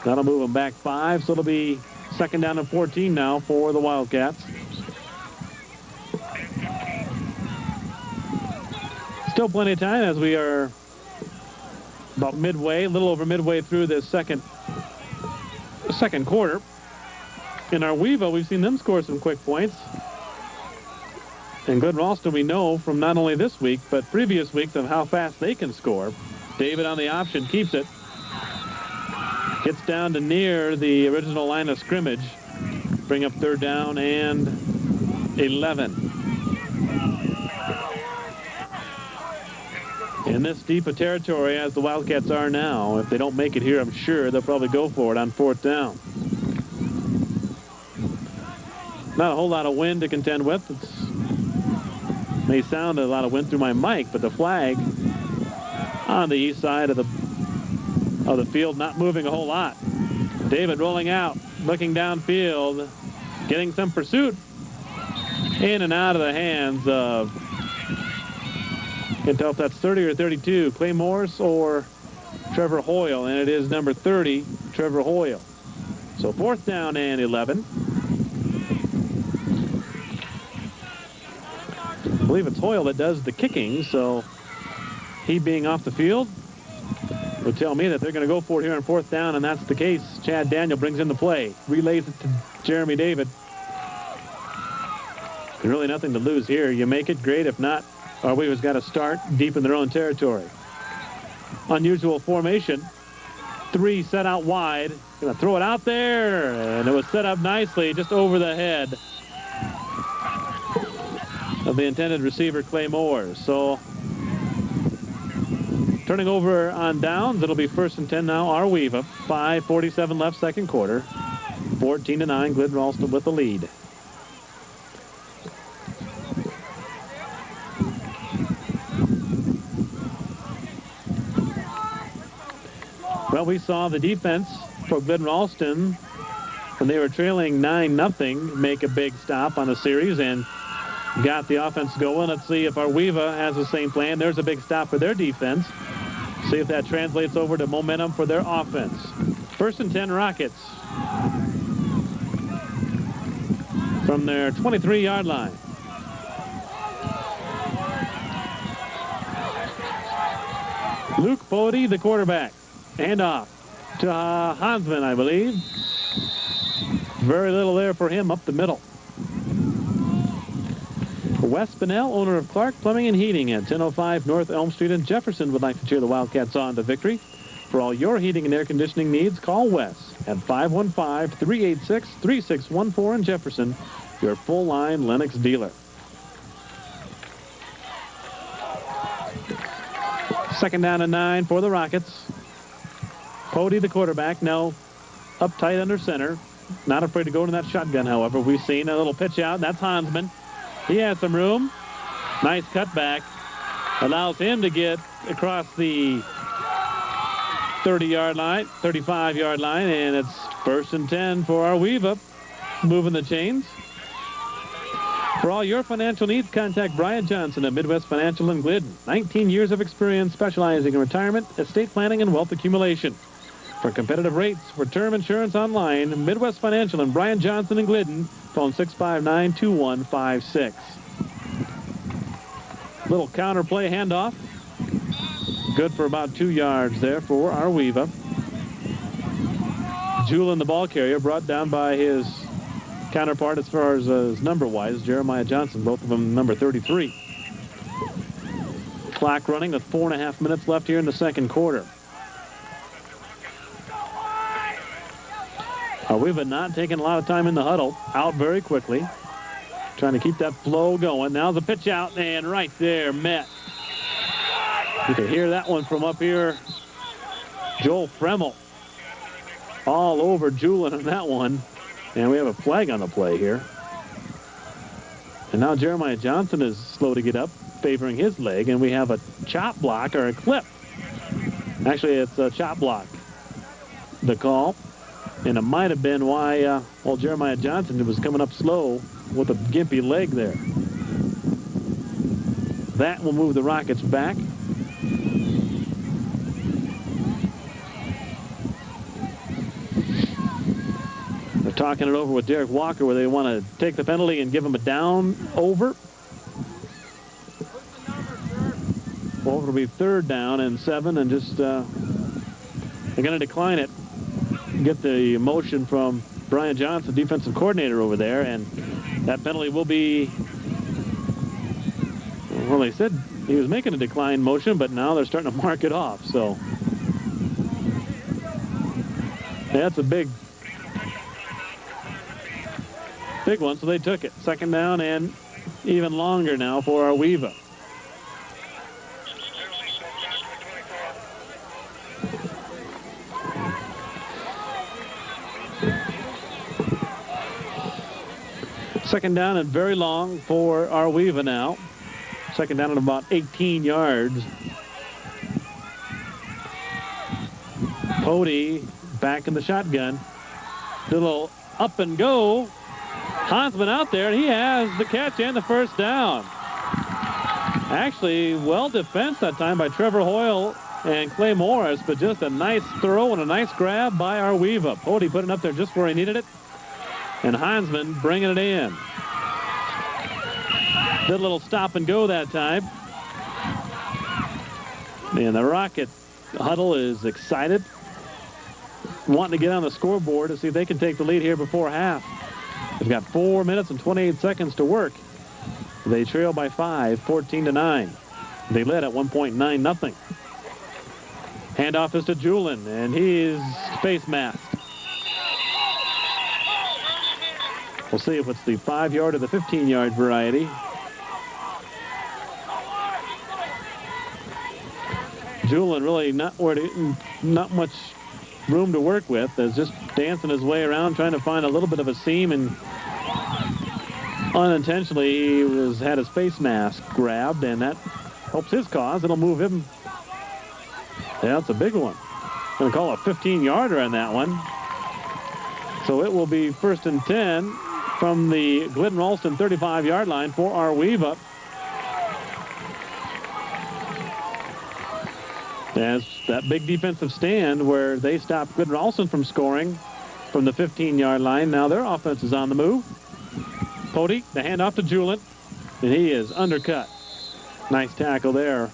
That'll move them back 5, so it'll be 2nd down and 14 now for the Wildcats. Still plenty of time as we are about midway, a little over midway through this second quarter. In ArWeVa, we've seen them score some quick points. And Glidden Ralston, we know from not only this week, but previous weeks of how fast they can score. David on the option, keeps it. Gets down to near the original line of scrimmage. Bring up 3rd down and 11. In this deep a territory as the Wildcats are now, if they don't make it here, I'm sure they'll probably go for it on 4th down. Not a whole lot of wind to contend with. It may sound a lot of wind through my mic, but the flag on the east side of the field not moving a whole lot. David rolling out, looking downfield, getting some pursuit in and out of the hands of, can't tell if that's 30 or 32, Clay Morris or Trevor Hoyle, and it is number 30, Trevor Hoyle. So 4th down and 11. I believe it's Hoyle that does the kicking, so he being off the field would tell me that they're going to go for it here on 4th down, and that's the case. Chad Daniel brings in the play, relays it to Jeremy David. And really nothing to lose here. You make it, great. If not, ArWeVa's got to start deep in their own territory. Unusual formation. 3 set out wide. Going to throw it out there, and it was set up nicely just over the head of the intended receiver, Clay Moore. So turning over on downs, it'll be 1st and 10 now, ArWeVa. 5:47 left, 2nd quarter. 14-9, Glidden Ralston with the lead. Well, we saw the defense for Glidden Ralston when they were trailing 9-0 make a big stop on the series and got the offense going. Let's see if ArWeVa has the same plan. There's a big stop for their defense. See if that translates over to momentum for their offense. 1st and 10 Rockets from their 23-yard line. Luke Pody, the quarterback. Handoff to Hansman, I believe. Very little there for him up the middle. Wes Spinell, owner of Clark Plumbing and Heating at 1005 North Elm Street in Jefferson, would like to cheer the Wildcats on to victory. For all your heating and air conditioning needs, call Wes at 515-386-3614 in Jefferson, your full-line Lennox dealer. 2nd down and 9 for the Rockets. Pody, the quarterback, now up tight under center. Not afraid to go into that shotgun, however. We've seen a little pitch out, and that's Hansman. He has some room. Nice cutback. Allows him to get across the 30-yard line, 35-yard line, and it's 1st and 10 for ArWeVa, moving the chains. For all your financial needs, contact Brian Johnson at Midwest Financial in Glidden. 19 years of experience specializing in retirement, estate planning, and wealth accumulation. For competitive rates for term insurance online, Midwest Financial and Brian Johnson in Glidden, phone 659-2156. Little counter play handoff. Good for about 2 yards there for ArWeVa. Julian, the ball carrier, brought down by his counterpart as far as number-wise, Jeremiah Johnson, both of them number 33. Clock running with 4.5 minutes left here in the second quarter. ArWeVa not taking a lot of time in the huddle. Out very quickly. Trying to keep that flow going. Now the pitch out, and right there, met. You can hear that one from up here. Joel Fremmel all over Julian on that one. And we have a flag on the play here. And now Jeremiah Johnson is slow to get up, favoring his leg, and we have a chop block or a clip. Actually, it's a chop block, the call. And it might have been why Jeremiah Johnson was coming up slow with a gimpy leg there. That will move the Rockets back. They're talking it over with Derek Walker where they want to take the penalty and give him a down over. Well, it'll be 3rd down and 7, and just they're going to decline it. Get the motion from Brian Johnson, defensive coordinator over there, and that penalty will be, well, they said he was making a decline motion, but now they're starting to mark it off. So that's a big one, so they took it. 2nd down and even longer now for ArWeVa. Second down and very long for ArWeVa now. 2nd down at about 18 yards. Pody back in the shotgun. Did a little up and go. Hansman out there, and he has the catch and the 1st down. Actually, well defensed that time by Trevor Hoyle and Clay Morris, but just a nice throw and a nice grab by ArWeVa. Pody put it up there just where he needed it. And Hansman bringing it in. Did a little stop and go that time. And the Rocket huddle is excited. Wanting to get on the scoreboard to see if they can take the lead here before half. They've got 4 minutes and 28 seconds to work. They trail by 5, 14-9. They led at 1.9-0. Handoff is to Julian, and he's face masked. We'll see if it's the 5-yard or the 15-yard variety. Julian really not much room to work with. Is just dancing his way around, trying to find a little bit of a seam, and unintentionally he had his face mask grabbed, and that helps his cause. It'll move him. Yeah, it's a big one. Going to call a 15-yarder on that one. So it will be 1st and 10 from the Glidden Ralston 35-yard line for ArWeVa. As that big defensive stand where they stopped Glidden Ralston from scoring from the 15-yard line. Now their offense is on the move. Pody, the handoff to Julian, and he is undercut. Nice tackle there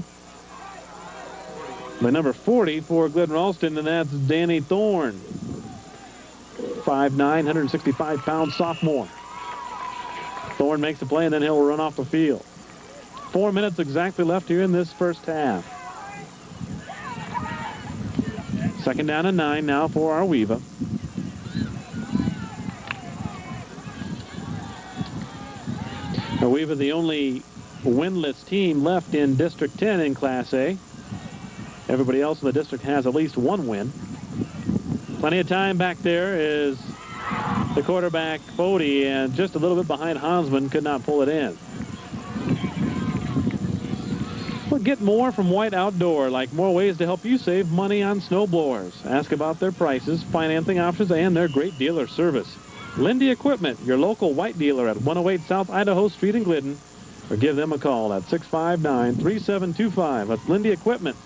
by number 40 for Glidden Ralston, and that's Danny Thorne. 5'9", 165-pound sophomore. Thorne makes the play, and then he'll run off the field. 4 minutes exactly left here in this first half. 2nd down and 9 now for ArWeVa. ArWeVa, the only winless team left in District 10 in Class A. Everybody else in the district has at least 1 win. Plenty of time back there is the quarterback, Pody, and just a little bit behind Hansman, could not pull it in. Well, get more from White Outdoor, like more ways to help you save money on snowblowers. Ask about their prices, financing options, and their great dealer service. Lindy Equipment, your local White dealer at 108 South Idaho Street in Glidden, or give them a call at 659-3725. That's Lindy Equipment.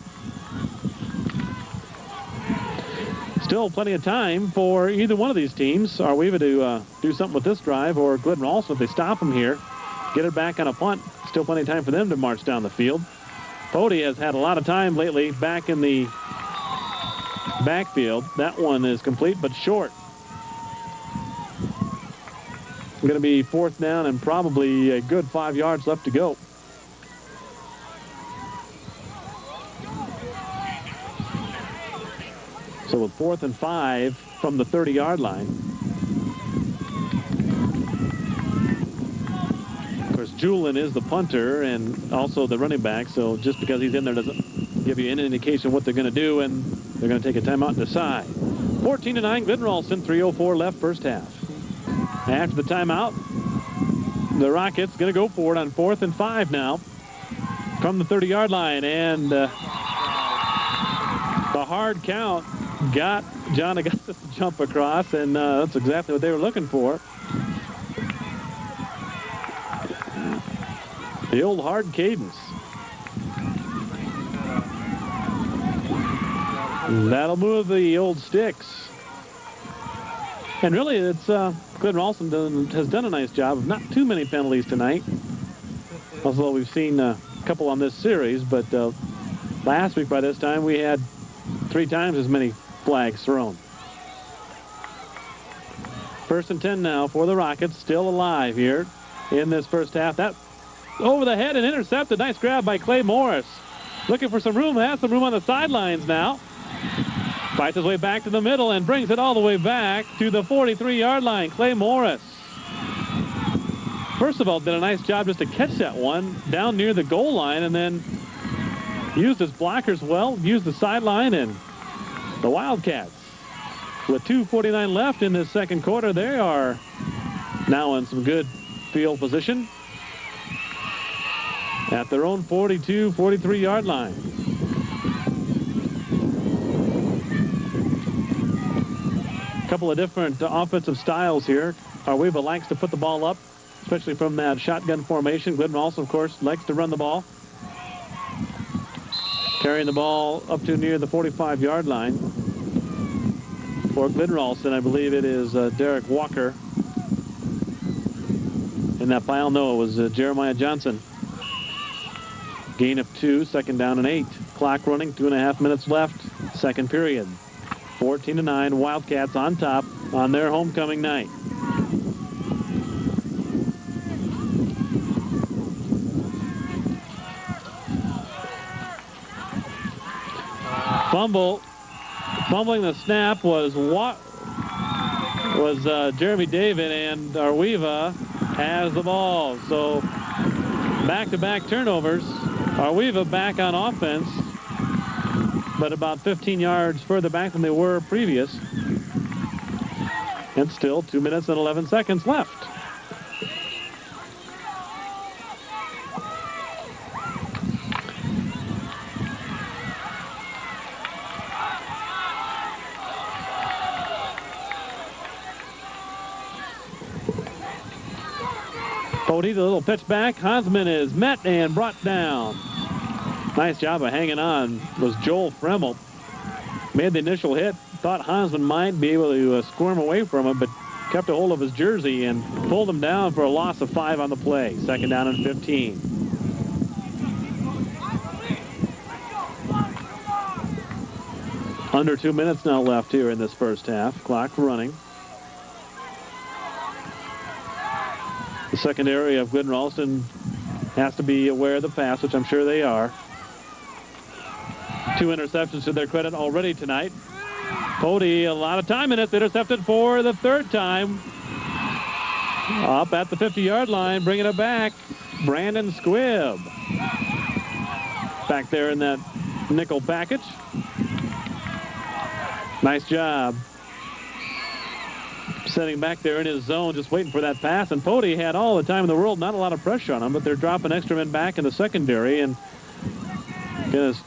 Still plenty of time for either one of these teams. ArWeVa to do something with this drive, or Glidden also, if they stop them here, get it back on a punt. Still plenty of time for them to march down the field. Pody has had a lot of time lately back in the backfield. That one is complete but short. Going to be 4th down and probably a good 5 yards left to go. So with 4th and 5 from the 30-yard line. Of course, Julian is the punter and also the running back, so just because he's in there doesn't give you any indication what they're going to do, and they're going to take a timeout and decide. 14-9, Glidden Ralston, 3:04 left first half. After the timeout, the Rockets going to go for it on 4th and 5 now from the 30-yard line, and the hard count got John Augustus to jump across, and that's exactly what they were looking for. The old hard cadence. That'll move the old sticks. And really, it's Glidden Ralston has done a nice job of not too many penalties tonight. Although we've seen a couple on this series, but last week by this time we had 3 times as many flags thrown. 1st and 10 now for the Rockets, still alive here in this first half. That over the head and intercepted. Nice grab by Clay Morris. Looking for some room. Has some room on the sidelines now. Fights his way back to the middle and brings it all the way back to the 43-yard line. Clay Morris. First of all, did a nice job just to catch that one down near the goal line, and then used his blockers well, used the sideline, and the Wildcats, with 2:49 left in this second quarter, they are now in some good field position at their own 42, 43-yard line. A couple of different offensive styles here. ArWeVa likes to put the ball up, especially from that shotgun formation. Glidden also, of course, likes to run the ball. Carrying the ball up to near the 45-yard line. For Glidden Ralston, I believe it is Derek Walker. In that pile, no, it was Jeremiah Johnson. Gain of 2, 2nd down and 8. Clock running, 2.5 minutes left, second period. 14-9, Wildcats on top on their homecoming night. Fumbling the snap was Jeremy David, and ArWeVa has the ball. So back-to-back turnovers. ArWeVa back on offense, but about 15 yards further back than they were previous. And still 2 minutes and 11 seconds left. Cody, the little pitch back. Hansman is met and brought down. Nice job of hanging on was Joel Fremmel. Made the initial hit. Thought Hansman might be able to squirm away from him, but kept a hold of his jersey and pulled him down for a loss of 5 on the play. 2nd down and 15. Under 2 minutes now left here in this first half. Clock running. The secondary of Glidden Ralston has to be aware of the pass, which I'm sure they are. 2 interceptions to their credit already tonight. Cody, a lot of time in it. Intercepted for the 3rd time. Up at the 50-yard line, bringing it back. Brandon Squibb. Back there in that nickel package. Nice job. Sitting back there in his zone, just waiting for that pass. And Pody had all the time in the world, not a lot of pressure on him, but they're dropping extra men back in the secondary and going to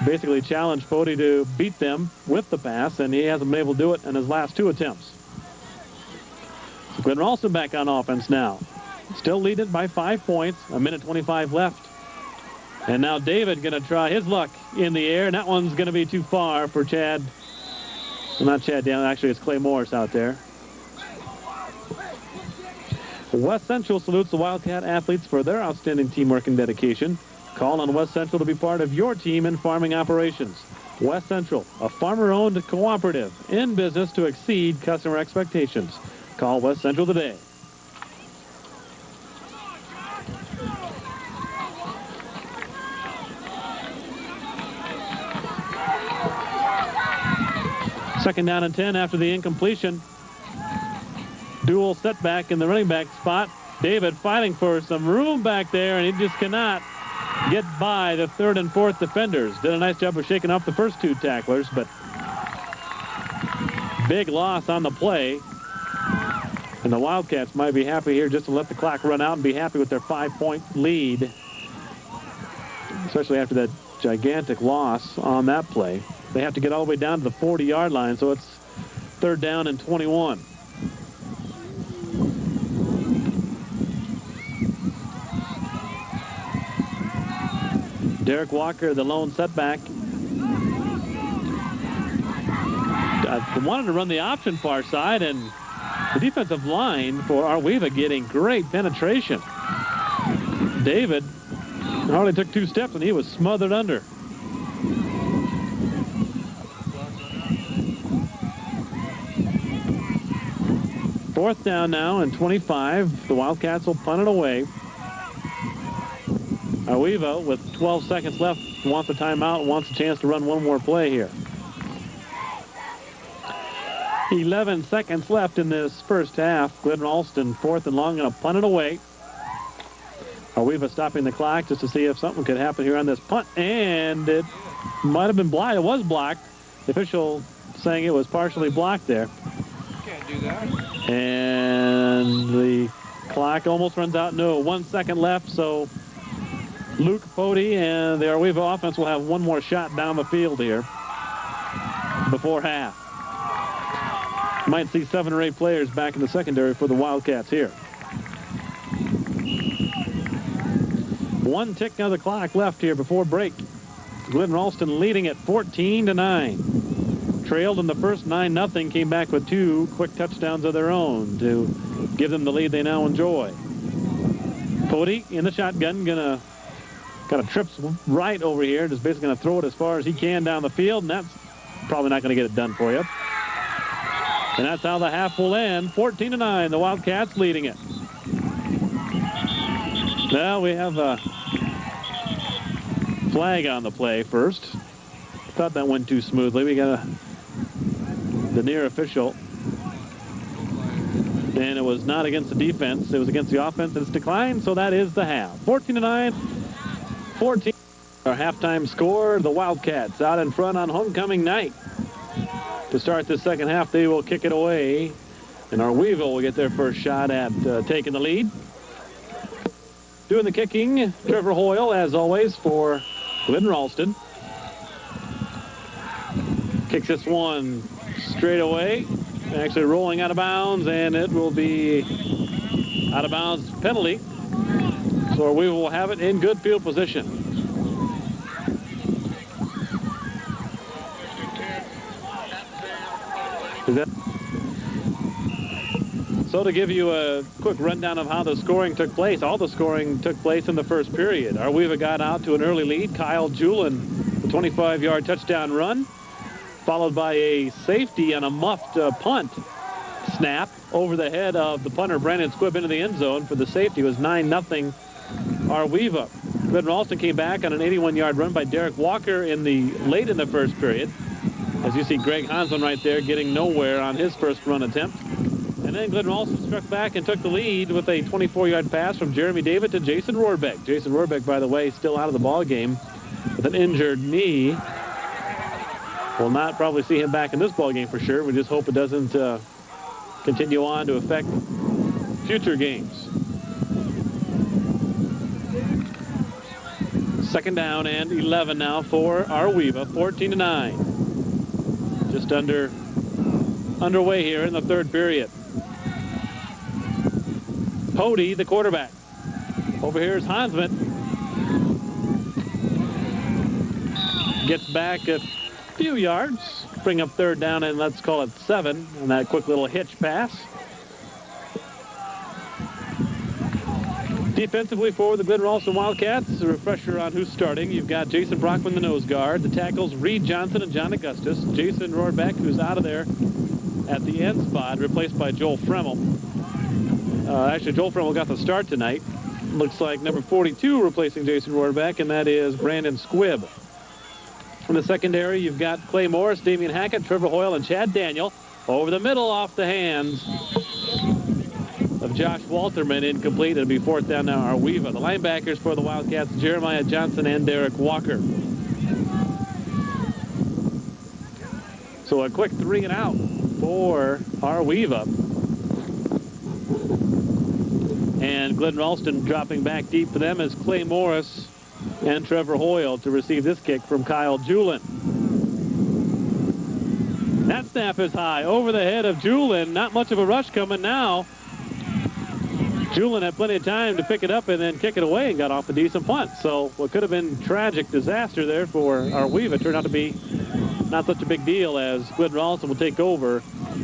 basically challenge Pody to beat them with the pass, and he hasn't been able to do it in his last 2 attempts. So Glidden Ralston back on offense now. Still leading by 5 points, 1:25 left. And now David going to try his luck in the air, and that one's going to be too far for Chad. Well, not Chad Down, actually it's Clay Morris out there. West Central salutes the Wildcat athletes for their outstanding teamwork and dedication. Call on West Central to be part of your team in farming operations. West Central, a farmer-owned cooperative in business to exceed customer expectations. Call West Central today. Second down and 10 after the incompletion. Dual setback in the running back spot. David fighting for some room back there, and he just cannot get by the third and fourth defenders. Did a nice job of shaking off the first two tacklers, but big loss on the play. And the Wildcats might be happy here just to let the clock run out and be happy with their 5-point lead, especially after that gigantic loss on that play. They have to get all the way down to the 40-yard line, so it's third down and 21. Derek Walker, the lone setback. I wanted to run the option far side, and the defensive line for ArWeVa getting great penetration. David hardly took 2 steps, and he was smothered under. Fourth down now and 25. The Wildcats will punt it away. ArWeVa, with 12 seconds left, wants a timeout, wants a chance to run one more play here. 11 seconds left in this first half. Glidden Ralston, fourth and long, going to punt it away. ArWeVa stopping the clock just to see if something could happen here on this punt, and it might have been blocked. It was blocked. The official saying it was partially blocked there. Can't do that. And the clock almost runs out. No, 1 second left, so Luke Pody and the ArWeVa offense will have one more shot down the field here before half. Might see 7 or 8 players back in the secondary for the Wildcats here. 1 tick of the clock left here before break. Glidden Ralston leading at 14-9. Trailed in the first 9-0, came back with 2 quick touchdowns of their own to give them the lead they now enjoy. Pody in the shotgun, gonna kind of trips right over here, just basically gonna throw it as far as he can down the field, and that's probably not gonna get it done for you. And that's how the half will end. 14-9, the Wildcats leading it. Now we have a flag on the play first. Thought that went too smoothly. We got the near official. And it was not against the defense. It was against the offense. It's declined, so that is the half. 14-9, 14. Our halftime score, the Wildcats out in front on homecoming night. To start this second half, they will kick it away, and ArWeVa will get their first shot at taking the lead. Doing the kicking, Trevor Hoyle, as always, for Glidden Ralston. Kicks this one straight away, actually rolling out of bounds, and it will be out of bounds penalty. So ArWeVa will have it in good field position. So to give you a quick rundown of how the scoring took place, all the scoring took place in the first period. ArWeVa got out to an early lead. Kyle Julin, a 25-yard touchdown run, followed by a safety and a muffed punt snap over the head of the punter, Brandon Squibb, into the end zone for the safety. It was 9-0 ArWeVa. Glidden Ralston came back on an 81-yard run by Derek Walker late in the first period. As you see, Greg Hansman right there getting nowhere on his first run attempt. And then Glidden Ralston struck back and took the lead with a 24-yard pass from Jeremy David to Jason Rohrbeck. Jason Rohrbeck, by the way, still out of the ball game with an injured knee. We'll not probably see him back in this ball game for sure. We just hope it doesn't continue on to affect future games. Second down and 11 now for ArWeVa, 14-9. Just underway here in the third period. Pody, the quarterback. Over here is Hansman. Gets back a few yards. Bring up third down and let's call it 7 on that quick little hitch pass. Defensively for the Glidden Ralston Wildcats, a refresher on who's starting. You've got Jason Brockman, the nose guard. The tackles, Reed Johnson and John Augustus. Jason Rohrbeck, who's out of there at the end spot, replaced by Joel Fremmel. Actually, Joel Fremmel got the start tonight. Looks like number 42 replacing Jason Rohrbeck, and that is Brandon Squibb. In the secondary, you've got Clay Morris, Damian Hackett, Trevor Hoyle, and Chad Daniel. Over the middle off the hands of Josh Walterman, incomplete. It'll be fourth down now, ArWeVa. The linebackers for the Wildcats, Jeremiah Johnson and Derek Walker. So a quick 3 and out for ArWeVa. And Glidden Ralston dropping back deep for them as Clay Morris and Trevor Hoyle to receive this kick from Kyle Julin. That snap is high over the head of Julin. Not much of a rush coming now. Julin had plenty of time to pick it up and then kick it away and got off a decent punt. So what could have been tragic disaster there for ArWeVa turned out to be not such a big deal, as Glidden Ralston will take over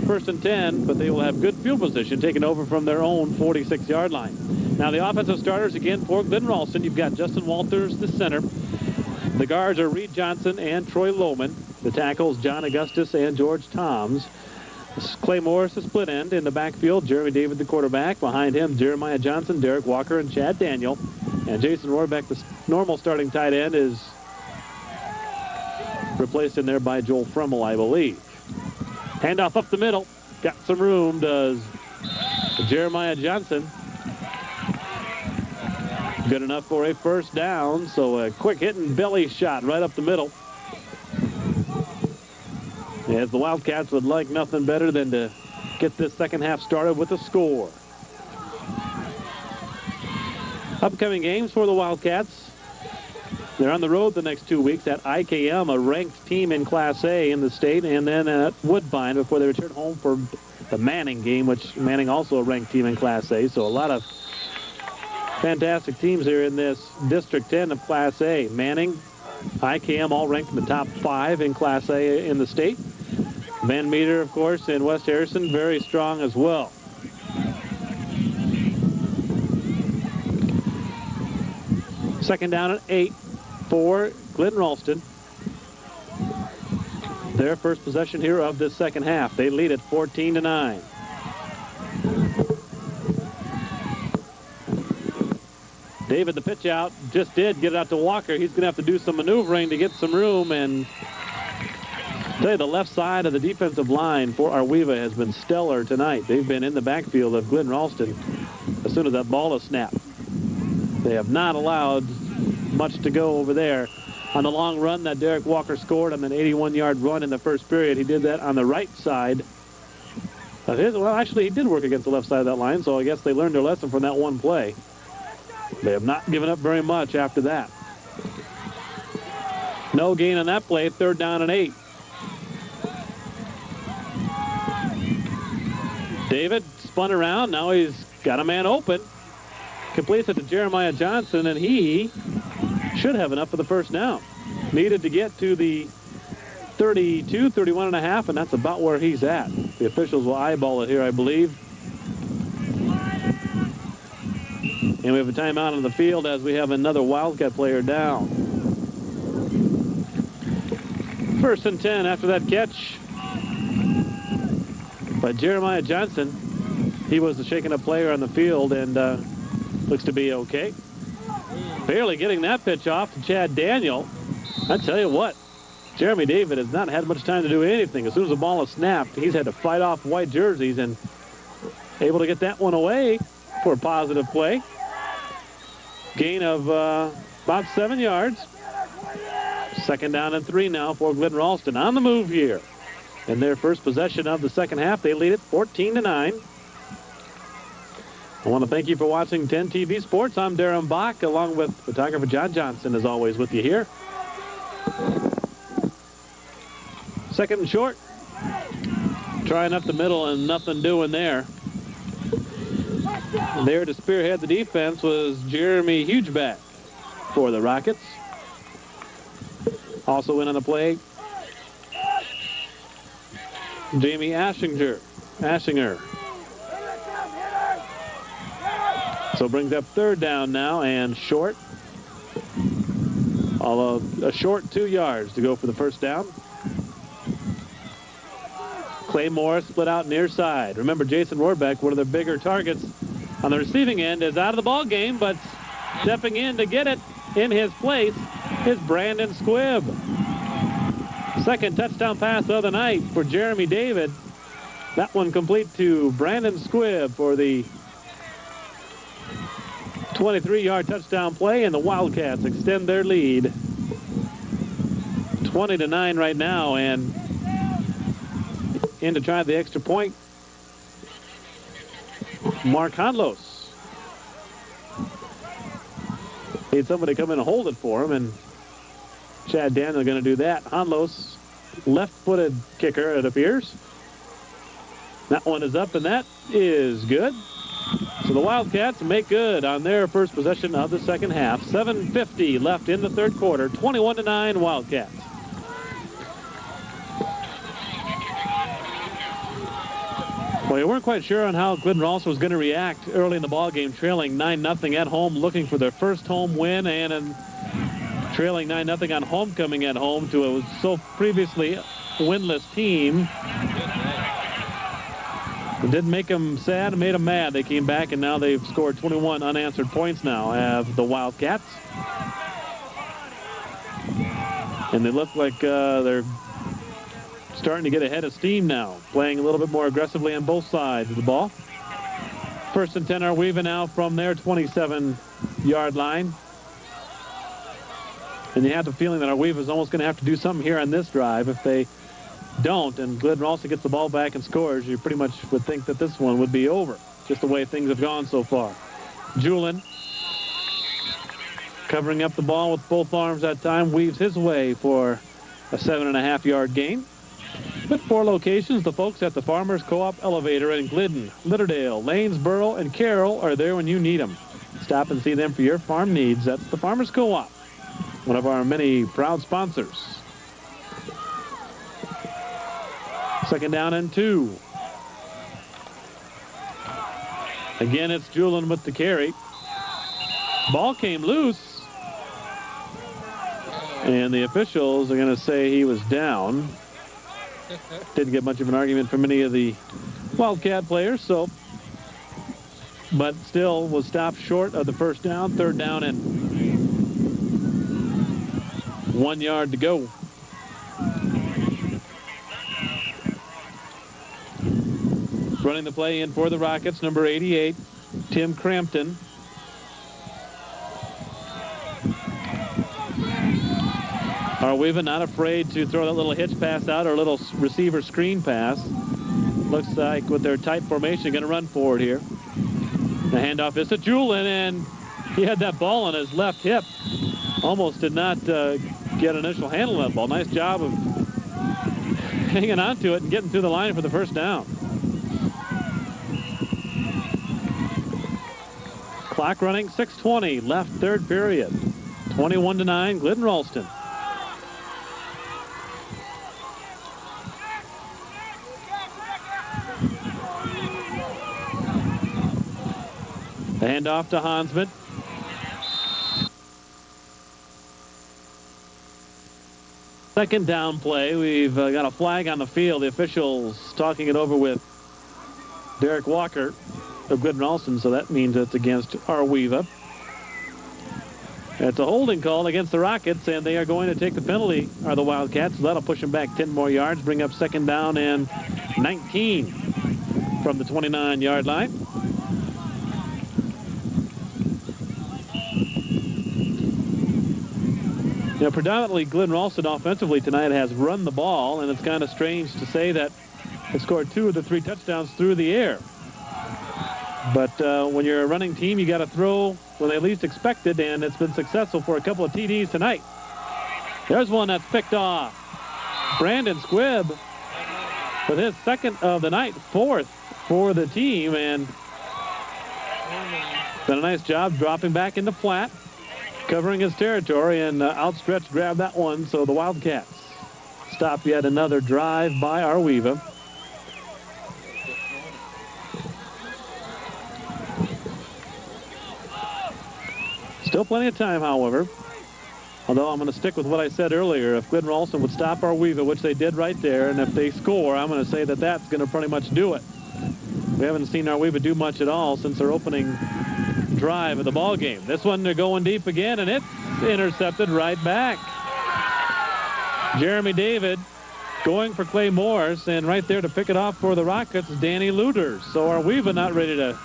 first and 10, but they will have good field position taken over from their own 46-yard line. Now the offensive starters again for Glidden Ralston. You've got Justin Walters, the center. The guards are Reed Johnson and Troy Lohman. The tackles, John Augustus and George Toms. Clay Morris, the split end. In the backfield, Jeremy David, the quarterback. Behind him, Jeremiah Johnson, Derek Walker, and Chad Daniel. And Jason Rohrbeck, the normal starting tight end, is replaced in there by Joel Fremmel, I believe. Handoff up the middle. Got some room, does Jeremiah Johnson. Good enough for a first down. So a quick hitting belly shot right up the middle. As the Wildcats would like nothing better than to get this second half started with a score. Upcoming games for the Wildcats. They're on the road the next 2 weeks at IKM, a ranked team in Class A in the state, and then at Woodbine before they return home for the Manning game, which Manning also a ranked team in Class A. So a lot of fantastic teams here in this District 10 of Class A. Manning, IKM all ranked in the top 5 in Class A in the state. Van Meter, of course, and West Harrison very strong as well. Second down at 8 for Glidden Ralston. Their first possession here of this second half. They lead it 14-9. David, the pitch out, just did get it out to Walker. He's going to have to do some maneuvering to get some room. And I'll tell you, the left side of the defensive line for ArWeVa has been stellar tonight. They've been in the backfield of Glidden Ralston as soon as that ball is snapped. They have not allowed much to go over there. On the long run that Derek Walker scored on an 81-yard run in the first period, he did that on the right side of his. Well, actually, he did work against the left side of that line, so I guess they learned their lesson from that one play. They have not given up very much after that. No gain on that play, third down and 8. David spun around. Now he's got a man open. Completes it to Jeremiah Johnson, and he should have enough for the first down. Needed to get to the 32, 31 and a half, and that's about where he's at. The officials will eyeball it here, I believe. And we have a timeout on the field as we have another Wildcat player down. First and 10 after that catch by Jeremiah Johnson. He was the shaken up player on the field and looks to be okay. Barely getting that pitch off to Chad Daniel. I tell you what, Jeremy David has not had much time to do anything. As soon as the ball is snapped, he's had to fight off white jerseys and able to get that one away for a positive play. Gain of about 7 yards. Second down and 3 now for Glidden Ralston on the move here. In their first possession of the second half, they lead it 14-9. I want to thank you for watching 10 TV Sports. I'm Darren Bach, along with photographer John Johnson, as always, with you here. Second and short. Trying up the middle and nothing doing there. There to spearhead the defense was Jeremy Hugeback for the Rockets. Also in on the play, Jamie Ashinger. So brings up third down now and short. Although a short 2 yards to go for the first down. Clay Morris split out near side. Remember, Jason Rohrbeck, one of their bigger targets on the receiving end, is out of the ball game, but stepping in to get it in his place is Brandon Squibb. Second touchdown pass of the night for Jeremy David. That one complete to Brandon Squibb for the 23-yard touchdown play, and the Wildcats extend their lead 20-9 right now, and in to try the extra point, Mark Honlos. Need somebody to come in and hold it for him, and Chad Daniel going to do that. Honlos, left-footed kicker, it appears. That one is up, and that is good. So the Wildcats make good on their first possession of the second half. 7:50 left in the third quarter. 21-9 Wildcats. Well, we weren't quite sure on how Glidden Ralston was going to react early in the ballgame, trailing 9-0 at home, looking for their first home win, and trailing 9-0 on homecoming at home to a so previously winless team. It didn't make them sad, it made them mad. They came back, and now they've scored 21 unanswered points now, have the Wildcats. And they look like they're starting to get ahead of steam now, playing a little bit more aggressively on both sides of the ball. First and 10 ArWeVa now from their 27-yard line. And you have the feeling that ArWeVa is almost going to have to do something here on this drive. If they don't, and Glidden also gets the ball back and scores, you pretty much would think that this one would be over, just the way things have gone so far. Julin, covering up the ball with both arms that time, weaves his way for a 7.5-yard gain. With 4 locations, the folks at the Farmers Co-op Elevator in Glidden, Litterdale, Lanesboro, and Carroll are there when you need them. Stop and see them for your farm needs. That's the Farmers Co-op, one of our many proud sponsors. Second down and 2. Again, it's Julin with the carry. Ball came loose, and the officials are going to say he was down. Didn't get much of an argument from any of the Wildcat players, but still was stopped short of the first down. Third down and 1 yard to go. Running the play in for the Rockets, number 88, Tim Crampton. ArWeVa not afraid to throw that little hitch pass out, or a little receiver screen pass. Looks like with their tight formation, going to run forward here. The handoff is to Julin, and he had that ball on his left hip. Almost did not get an initial handle on that ball. Nice job of hanging on to it and getting through the line for the first down. Clock running, 6:20 left, third period. 21-9, Glidden Ralston. The handoff to Hansman. Second down play. We've got a flag on the field. The officials talking it over with Derek Walker of Glidden Ralston, so that means it's against ArWeVa. It's a holding call against the Rockets, and they are going to take the penalty, are the Wildcats. So that'll push them back 10 more yards, bring up second down and 19 from the 29-yard line. You know, predominantly Glidden Ralston offensively tonight has run the ball, and it's kind of strange to say that it scored 2 of the 3 touchdowns through the air. But when you're a running team, you got to throw when they least expected, and it's been successful for a couple of TDs tonight. There's one that's picked off. Brandon Squibb with his second of the night, 4th for the team, and done a nice job dropping back into flat, covering his territory, and outstretched grab that one. So the Wildcats stop yet another drive by ArWeVa. Still plenty of time, however. Although I'm going to stick with what I said earlier. If Glidden Ralston would stop ArWeVa, which they did right there, and if they score, I'm going to say that that's going to pretty much do it. We haven't seen ArWeVa do much at all since their opening drive of the ball game. This one, they're going deep again, and it's intercepted right back. Jeremy David going for Clay Morris, and right there to pick it off for the Rockets, Danny Luters. So ArWeVa not ready to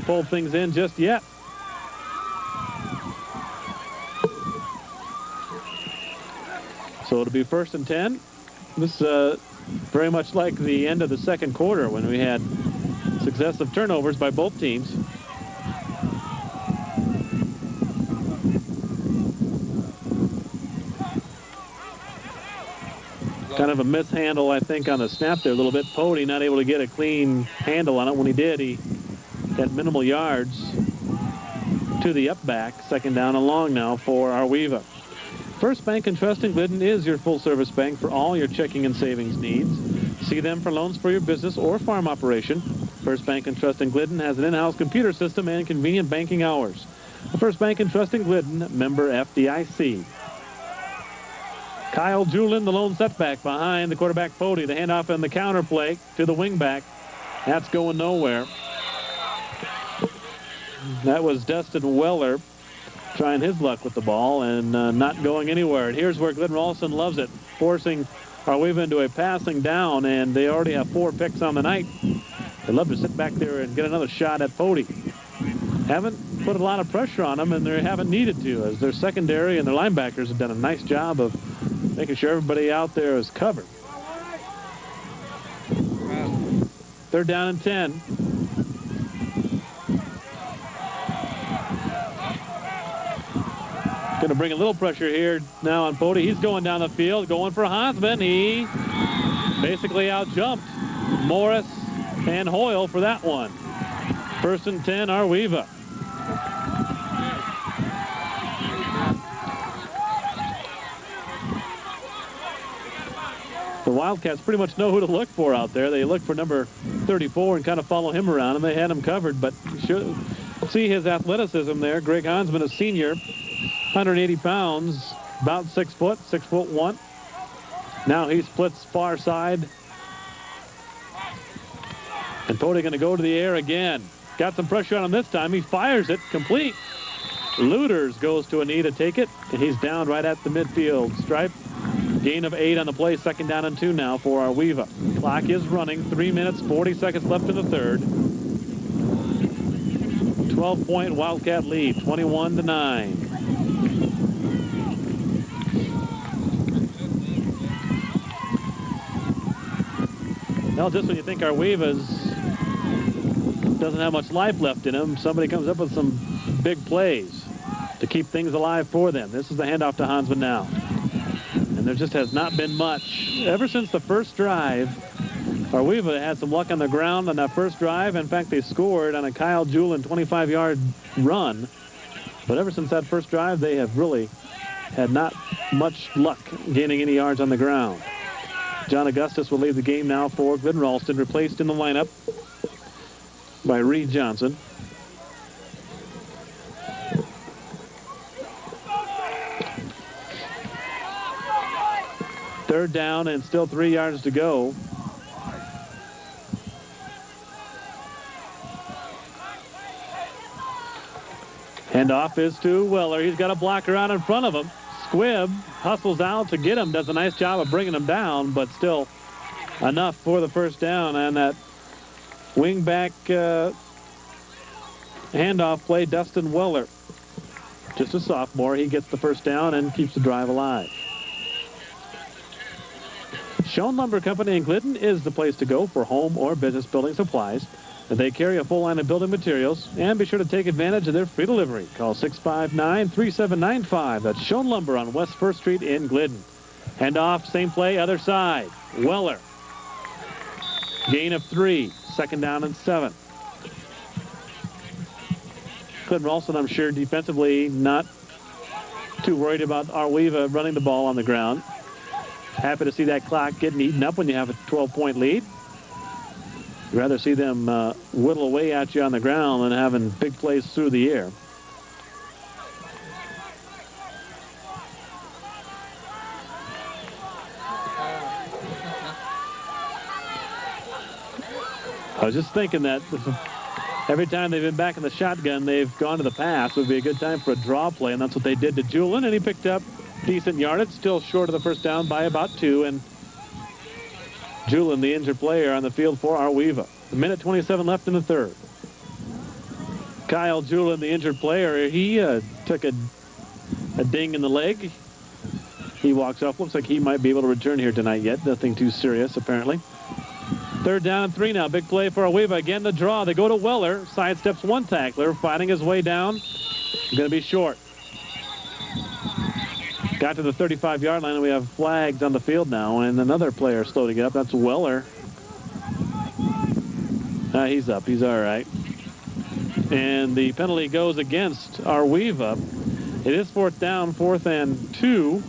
pull things in just yet. So it'll be 1st and 10. This very much like the end of the second quarter when we had successive turnovers by both teams. Kind of a mishandle, I think, on the snap there a little bit. Pody not able to get a clean handle on it. When he did, he had minimal yards to the up back. 2nd down and long now for ArWeVa. First Bank and Trust in Glidden is your full-service bank for all your checking and savings needs. See them for loans for your business or farm operation. First Bank and Trust in Glidden has an in-house computer system and convenient banking hours. The First Bank and Trust in Glidden, member FDIC. Kyle Julin, the lone setback behind the quarterback Pody. The handoff and the counter play to the wingback. That's going nowhere. That was Dustin Weller trying his luck with the ball and not going anywhere. And here's where Glidden Ralston loves it, forcing ArWeVa into a passing down, and they already have 4 picks on the night. They love to sit back there and get another shot at Pody. Haven't put a lot of pressure on them, and they haven't needed to, as their secondary and their linebackers have done a nice job of making sure everybody out there is covered. 3rd down and 10. Going to bring a little pressure here now on Pody. He's going down the field, going for Hosman. He basically out-jumped Morris and Hoyle for that one. 1st and 10, ArWeVa. The Wildcats pretty much know who to look for out there. They look for number 34 and kind of follow him around, and they had him covered. But you should see his athleticism there. Greg Hansman, a senior, 180 pounds, about 6 foot, 6'1". Now he splits far side. And Pody going to go to the air again. Got some pressure on him this time. He fires it complete. Luters goes to a knee to take it, and he's down right at the midfield stripe. Gain of 8 on the play. 2nd down and 2 now for ArWeVa. Clock is running. 3 minutes, 40 seconds left in the 3rd. 12-point Wildcat lead, 21-9. Well, just when you think ArWeVa's doesn't have much life left in him, somebody comes up with some big plays to keep things alive for them. This is the handoff to Hansman now. And there just has not been much. Ever since the first drive, ArWeVa had some luck on the ground on that first drive. In fact, they scored on a Kyle Julin 25-yard run. But ever since that first drive, they have really had not much luck gaining any yards on the ground. John Augustus will leave the game now for Glidden Ralston, replaced in the lineup by Reed Johnson. Third down and still 3 yards to go. Handoff is to Weller. He's got a blocker out in front of him. Squibb hustles out to get him, does a nice job of bringing him down, but still enough for the 1st down. And that wingback handoff play, Dustin Weller, just a sophomore. He gets the 1st down and keeps the drive alive. Schoen Lumber Company in Glidden is the place to go for home or business building supplies. They carry a full line of building materials, and be sure to take advantage of their free delivery. Call 659-3795. That's Schoen Lumber on West 1st Street in Glidden. Handoff, same play, other side. Weller. Gain of 3. 2nd down and 7. Glidden Ralston, I'm sure, defensively not too worried about ArWeVa running the ball on the ground. Happy to see that clock getting eaten up when you have a 12-point lead. You'd rather see them whittle away at you on the ground than having big plays through the air. I was just thinking that every time they've been back in the shotgun, they've gone to the pass. It would be a good time for a draw play, and that's what they did to Julin, and he picked up decent yardage, still short of the first down by about 2. And Julin, the injured player, on the field for ArWeVa. A minute 27 left in the third. Kyle Julin, the injured player, he took a ding in the leg. He walks off. Looks like he might be able to return here tonight yet. Nothing too serious, apparently. Third down and 3 now. Big play for ArWeVa. Again, the draw. They go to Weller. Sidesteps one tackler, fighting his way down. Going to be short. Got to the 35-yard line, and we have flags on the field now, and another player slow to get up. That's Weller. He's up. He's all right. And the penalty goes against ArWeVa. It is 4th down, 4th and 2.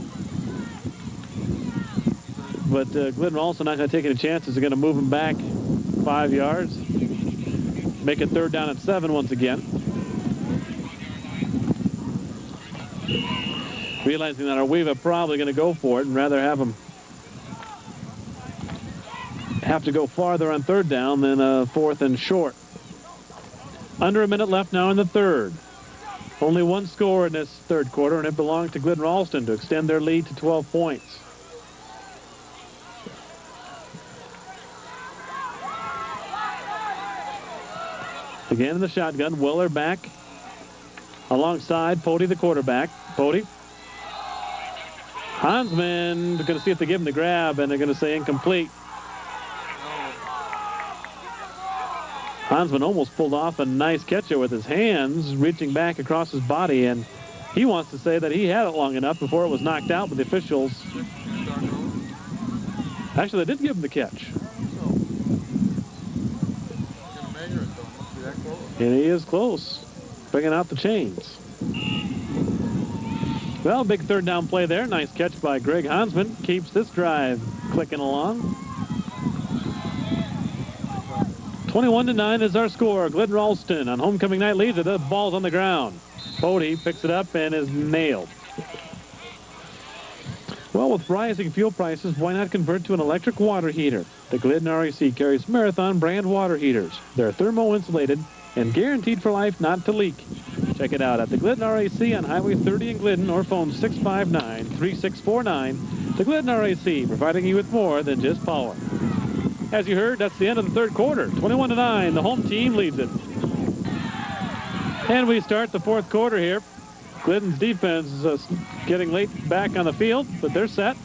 But Glidden also not going to take any chances. They're going to move him back 5 yards. Make it 3rd down and 7 once again. Realizing that ArWeVa probably going to go for it and rather have them have to go farther on 3rd down than 4th and short. Under a minute left now in the third. Only one score in this third quarter, and it belongs to Glidden Ralston to extend their lead to 12 points. Again in the shotgun, Weller back alongside Pody, the quarterback. Pody. Hansman going to see if they give him the grab, and they're going to say incomplete. Hansman almost pulled off a nice catch with his hands, reaching back across his body, and he wants to say that he had it long enough before it was knocked out, but the officials... Actually, they did give him the catch. And he is close, bringing out the chains. Well, big 3rd down play there. Nice catch by Greg Hansman. Keeps this drive clicking along. 21-9 is our score. Glidden Ralston on homecoming night leads it. The ball's on the ground. Pody picks it up and is nailed. Well, with rising fuel prices, why not convert to an electric water heater? The Glidden REC carries Marathon brand water heaters. They're thermo-insulated and guaranteed for life not to leak. Check it out at the Glidden REC on Highway 30 in Glidden or phone 659-3649. The Glidden REC, providing you with more than just power. As you heard, that's the end of the third quarter. 21-9, the home team leads it. And we start the fourth quarter here. Glidden's defense is getting late back on the field, but they're set.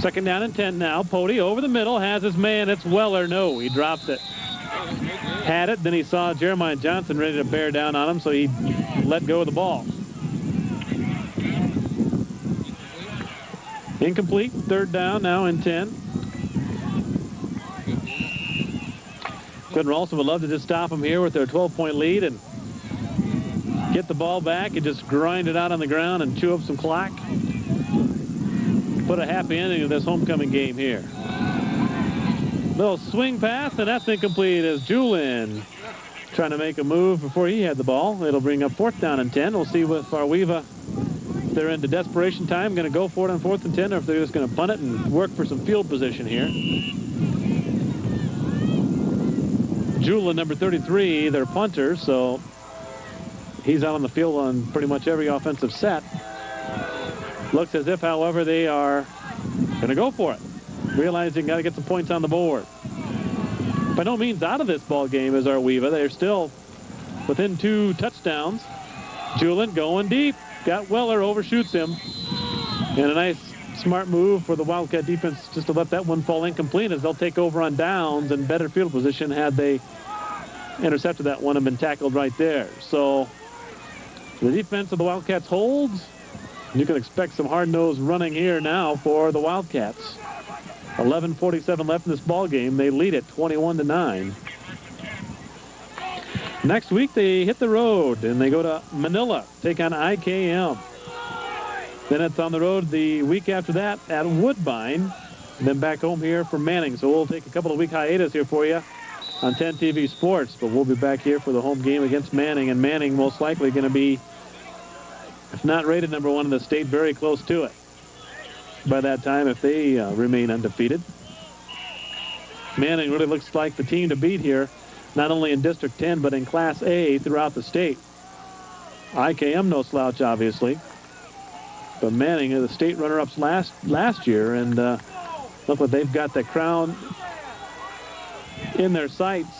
2nd down and 10 now. Pody over the middle, has his man. It's Weller. No, he drops it. Had it, then he saw Jeremiah Johnson ready to bear down on him, so he let go of the ball. Incomplete, 3rd down now and 10. Glidden Ralston would love to just stop them here with their 12-point lead and get the ball back and just grind it out on the ground and chew up some clock. Put a happy ending to this homecoming game here. Little swing pass, and that's incomplete as Julin trying to make a move before he had the ball. It'll bring up 4th down and 10. We'll see with ArWeVa if they're into desperation time, going to go for it on 4th and 10, or if they're just going to punt it and work for some field position here. Julin, number 33, their punter, so he's out on the field on pretty much every offensive set. Looks as if, however, they are going to go for it, realizing got to get some points on the board. By no means out of this ball game is ArWeVa. They're still within 2 touchdowns. Julin going deep. Got Weller, overshoots him. And a nice, smart move for the Wildcat defense just to let that one fall incomplete, as they'll take over on downs and better field position had they intercepted that one and been tackled right there. So the defense of the Wildcats holds. You can expect some hard-nosed running here now for the Wildcats. 11:47 left in this ball game. They lead it 21-9. Next week they hit the road and they go to Manila, take on IKM. Then it's on the road the week after that at Woodbine. And then back home here for Manning. So we'll take a couple of week hiatus here for you on 10 TV Sports. But we'll be back here for the home game against Manning. And Manning most likely going to be, if not rated number 1 in the state, very close to it by that time if they remain undefeated. Manning really looks like the team to beat here, not only in District 10, but in Class A throughout the state. IKM no slouch, obviously. But Manning are the state runner-ups last year, and look what they've got, the crown in their sights,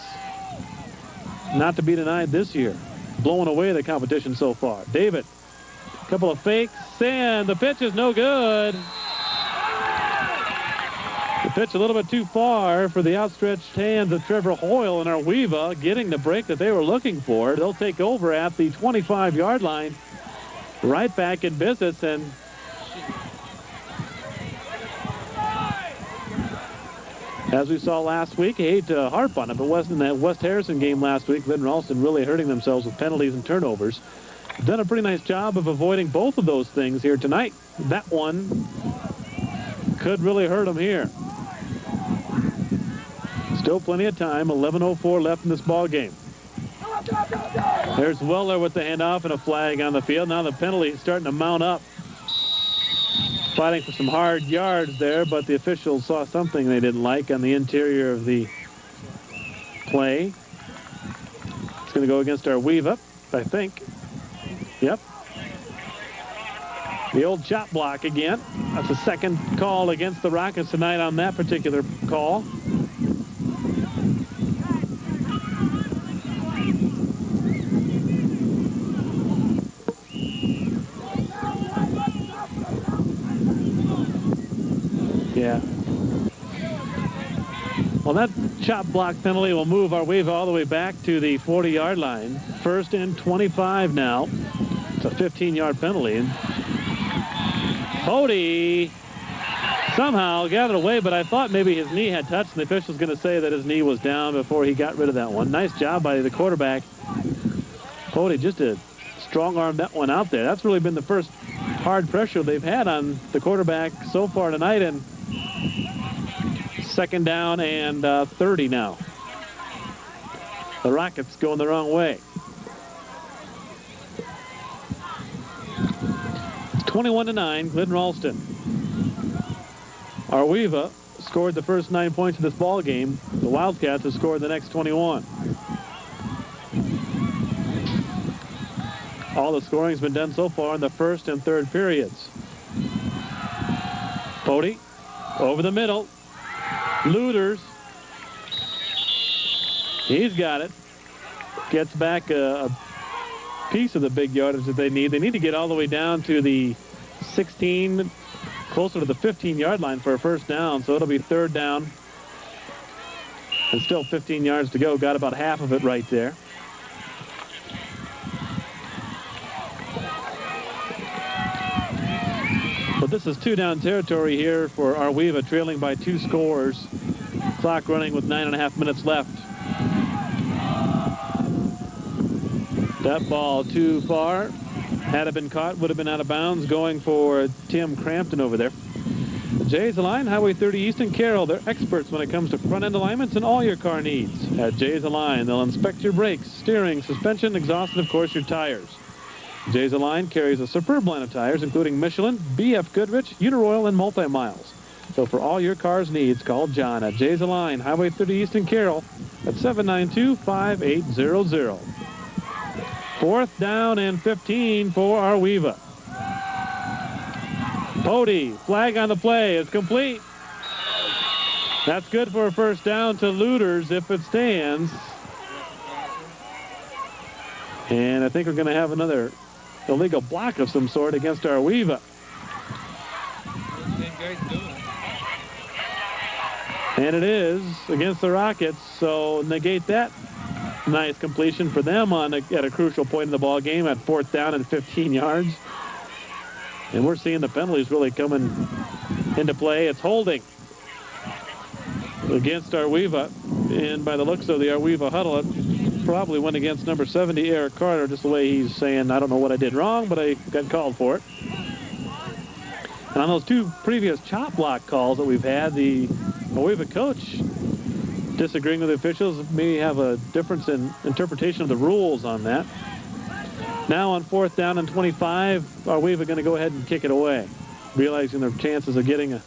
not to be denied this year. Blowing away the competition so far. David, a couple of fakes, and the pitch is no good. The pitch a little bit too far for the outstretched hands of Trevor Hoyle and ArWeVa, getting the break that they were looking for. They'll take over at the 25-yard line. Right back in business, and as we saw last week, I hate to harp on it, but wasn't that West Harrison game last week, Glidden Ralston really hurting themselves with penalties and turnovers. Done a pretty nice job of avoiding both of those things here tonight. That one could really hurt them here. Still plenty of time, 11:04 left in this ball game. There's Weller with the handoff and a flag on the field. Now the penalty is starting to mount up. Fighting for some hard yards there, but the officials saw something they didn't like on the interior of the play. It's going to go against ArWeVa, I think. Yep. The old chop block again. That's the second call against the Rockets tonight on that particular call. Yeah. Well, that chop block penalty will move ArWeVa all the way back to the 40-yard line. First and 25 now. It's a 15-yard penalty. And Cody somehow got it away, but I thought maybe his knee had touched, and the official's going to say that his knee was down before he got rid of that one. Nice job by the quarterback. Cody just a strong arm that one out there. That's really been the first hard pressure they've had on the quarterback so far tonight, and second down and 30 now. The Rockets going the wrong way. 21-9, Glidden Ralston. ArWeVa scored the first 9 points of this ball game. The Wildcats have scored the next 21. All the scoring has been done so far in the first and third periods. Pody over the middle. Luders. He's got it. Gets back a piece of the big yardage that they need. They need to get all the way down to the 16, closer to the 15-yard line for a first down. So it'll be third down. And still 15 yards to go. Got about half of it right there. But this is two-down territory here for ArWeVa, trailing by 2 scores. Clock running with 9.5 minutes left. That ball too far. Had it been caught, would have been out of bounds, going for Tim Crampton over there. The Jays Align, Highway 30 East and Carroll. They're experts when it comes to front-end alignments and all your car needs. At Jays Align, they'll inspect your brakes, steering, suspension, exhaust, and of course your tires. Jays Align carries a superb line of tires, including Michelin, BF Goodrich, Uniroyal, and Multi-Miles. So for all your car's needs, call John at Jays Align, Highway 30 East in Carroll at 792-5800. Fourth down and 15 for ArWeVa. Pody, flag on the play, is complete. That's good for a first down to Luders if it stands. And I think we're going to have another illegal block of some sort against ArWeVa. And it is against the Rockets, so negate that. Nice completion for them at a crucial point in the ball game at fourth down and 15 yards. And we're seeing the penalties really coming into play. It's holding against ArWeVa. And by the looks of the ArWeVa huddle, it probably went against number 70, Eric Carter, just the way he's saying, I don't know what I did wrong, but I got called for it. And on those two previous chop block calls that we've had, the ArWeVa coach disagreeing with the officials may have a difference in interpretation of the rules on that. Now on fourth down and 25, ArWeVa going to go ahead and kick it away, realizing their chances of getting a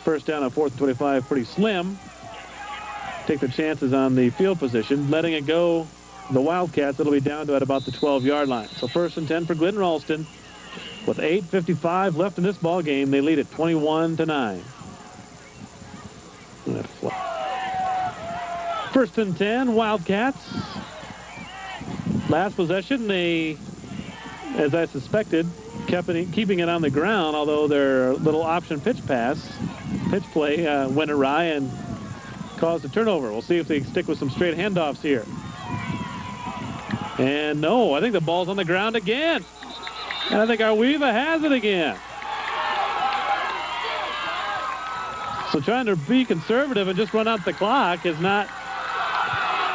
first down on fourth and 25 pretty slim. Take their chances on the field position, letting it go. The Wildcats, it'll be down to at about the 12-yard line. So first and 10 for Glidden Ralston With 8:55 left in this ball game, they lead at 21-9. First and 10, Wildcats. Last possession, they, as I suspected, keeping it on the ground, although their little option pitch play went awry and caused a turnover. We'll see if they stick with some straight handoffs here. And no, I think the ball's on the ground again. And I think ArWeVa has it again. So trying to be conservative and just run out the clock has not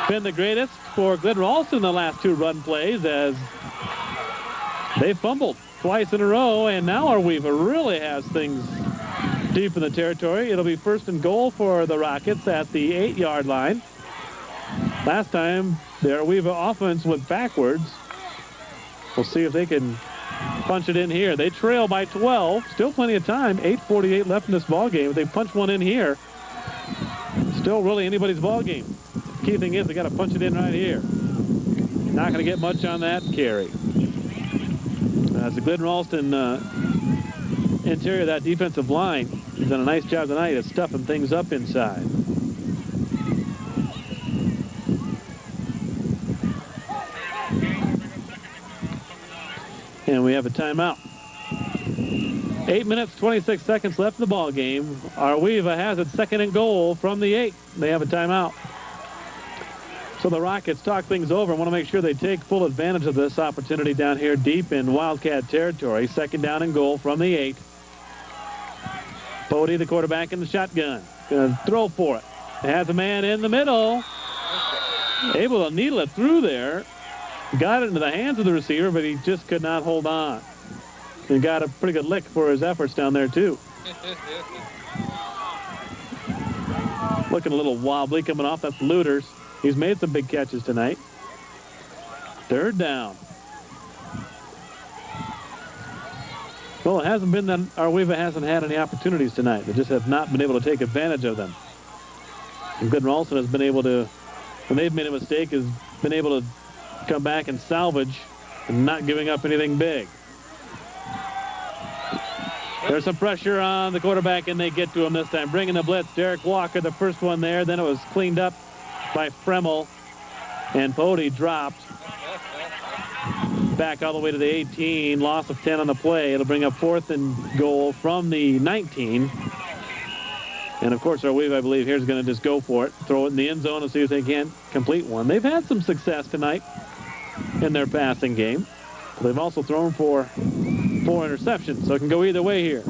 been the greatest for Glidden Ralston in the last 2 run plays, as they fumbled twice in a row, and now ArWeVa really has things deep in the territory. It'll be first and goal for the Rockets at the 8-yard line. Last time, the ArWeVa offense went backwards. We'll see if they can punch it in here. They trail by 12. Still plenty of time. 8:48 left in this ball game. If they punch one in here, still really anybody's ball game. The key thing is they got to punch it in right here. Not going to get much on that carry. As the Glidden Ralston interior of that defensive line has done a nice job tonight of stuffing things up inside. And we have a timeout. 8 minutes, 26 seconds left in the ball game. ArWeVa has it second and goal from the 8. They have a timeout. So the Rockets talk things over and want to make sure they take full advantage of this opportunity down here deep in Wildcat territory. Second down and goal from the 8. Bodie, the quarterback, in the shotgun. Going to throw for it. Has a man in the middle. Able to needle it through there. Got it into the hands of the receiver, but he just could not hold on. And got a pretty good lick for his efforts down there, too. Looking a little wobbly coming off. That's Looters. He's made some big catches tonight. Third down. Well, it hasn't been that ArWeVa hasn't had any opportunities tonight. They just have not been able to take advantage of them. And Glidden Ralston has been able to, when they've made a mistake, has been able to come back and salvage and not giving up anything big. There's some pressure on the quarterback, and they get to him this time. Bringing the blitz, Derek Walker, the first one there. Then it was cleaned up by Fremmel, and Bodie dropped back all the way to the 18. Loss of 10 on the play. It'll bring up fourth and goal from the 19. And, of course, ArWeVa, I believe, here is going to just go for it. Throw it in the end zone and see if they can complete one. They've had some success tonight in their passing game. They've also thrown for 4 interceptions, so it can go either way here.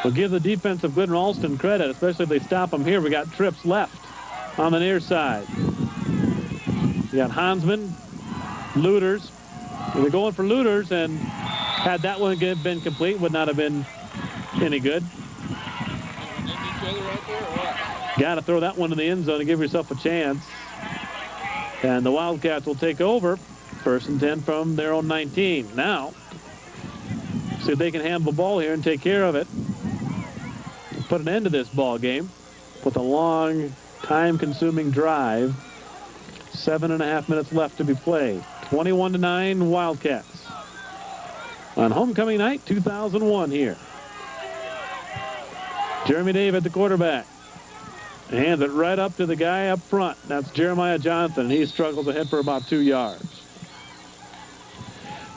We'll give the defense of Glidden Ralston credit, especially if they stop them here. We got trips left on the near side. We got Hansman, Looters. They're going for Looters, and had that one been complete, would not have been any good. Got to throw that one in the end zone to give yourself a chance. And the Wildcats will take over. First and 10 from their own 19. Now, see if they can handle the ball here and take care of it. Put an end to this ball game with a long, time-consuming drive. 7.5 minutes left to be played. 21-9 Wildcats. On homecoming night, 2001 here. Jeremy Dave at the quarterback. Hands it right up to the guy up front. That's Jeremiah Johnson. He struggles ahead for about 2 yards.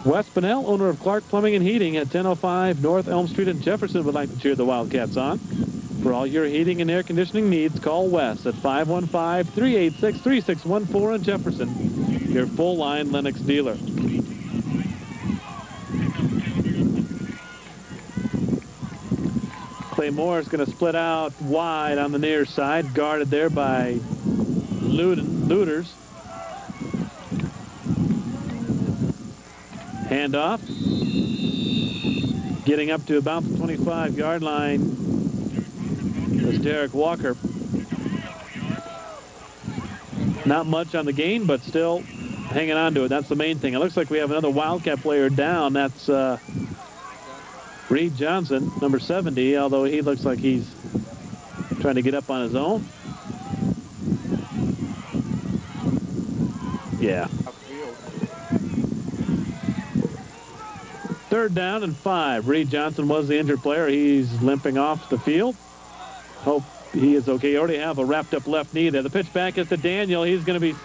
Wes Bunnell, owner of Clark Plumbing and Heating at 1005 North Elm Street in Jefferson, would like to cheer the Wildcats on. For all your heating and air conditioning needs, call Wes at 515-386-3614 in Jefferson, your full-line Lennox dealer. Clay Moore is going to split out wide on the near side, guarded there by Looters. Handoff. Getting up to about the 25-yard line was Derek Walker. Not much on the gain, but still hanging on to it. That's the main thing. It looks like we have another Wildcat player down. That's Reed Johnson, number 70, although he looks like he's trying to get up on his own. Yeah. 3rd down and 5. Reed Johnson was the injured player. He's limping off the field. Hope he is okay. You already have a wrapped up left knee there. The pitch back is to Daniel. He's going to be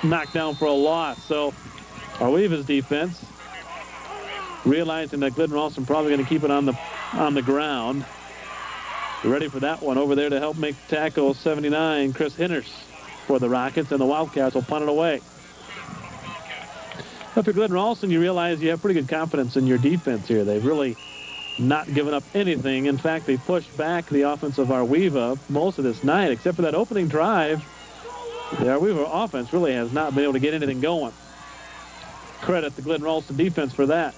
knocked down for a loss. So ArWeVa's defense, realizing that Glidden Ralston probably going to keep it on the ground. Ready for that one over there to help make tackle 79, Chris Henners for the Rockets, and the Wildcats will punt it away. If you're Glidden Ralston, you realize you have pretty good confidence in your defense here. They've really not given up anything. In fact, they pushed back the offense of ArWeVa most of this night, except for that opening drive. The ArWeVa offense really has not been able to get anything going. Credit the Glidden Ralston defense for that.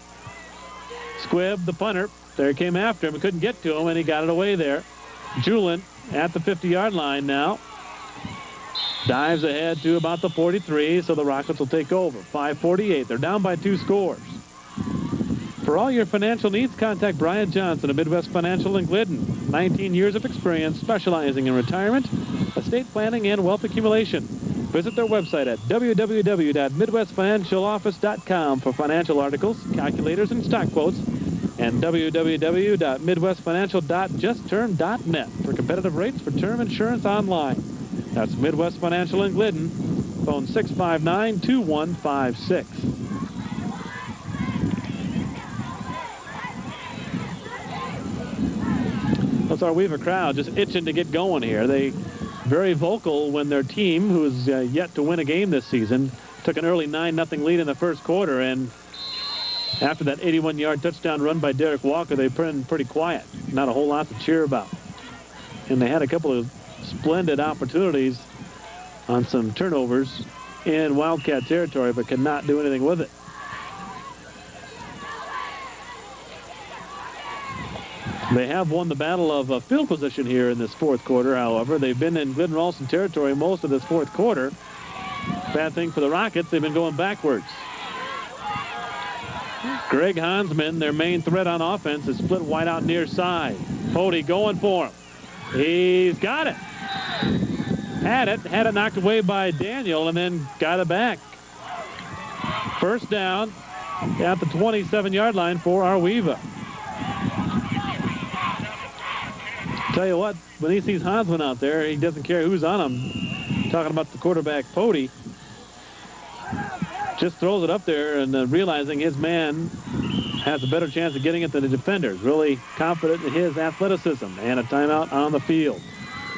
Squibb, the punter, there came after him. He couldn't get to him, and he got it away there. Julin at the 50-yard line now. Dives ahead to about the 43, so the Rockets will take over. 5:48. They're down by 2 scores. For all your financial needs, contact Brian Johnson of Midwest Financial in Glidden. 19 years of experience specializing in retirement, estate planning, and wealth accumulation. Visit their website at www.midwestfinancialoffice.com for financial articles, calculators, and stock quotes, and www.midwestfinancial.justterm.net for competitive rates for term insurance online. That's Midwest Financial in Glidden. Phone 659-2156. That's ArWeVa crowd just itching to get going here. They very vocal when their team, who's yet to win a game this season, took an early 9-0 lead in the first quarter, and after that 81-yard touchdown run by Derek Walker, they've been pretty quiet. Not a whole lot to cheer about. And they had a couple of splendid opportunities on some turnovers in Wildcat territory, but could not do anything with it. They have won the battle of field position here in this fourth quarter, however. They've been in Glidden Ralston territory most of this fourth quarter. Bad thing for the Rockets, they've been going backwards. Greg Hansman, their main threat on offense, is split wide out near side. Pody going for him. He's got it. Had it knocked away by Daniel, and then got it back. First down at the 27-yard line for ArWeVa. Tell you what, when he sees Hansman out there, he doesn't care who's on him. Talking about the quarterback, Pody. Just throws it up there, and realizing his man has a better chance of getting it than the defenders. Really confident in his athleticism, and a timeout on the field.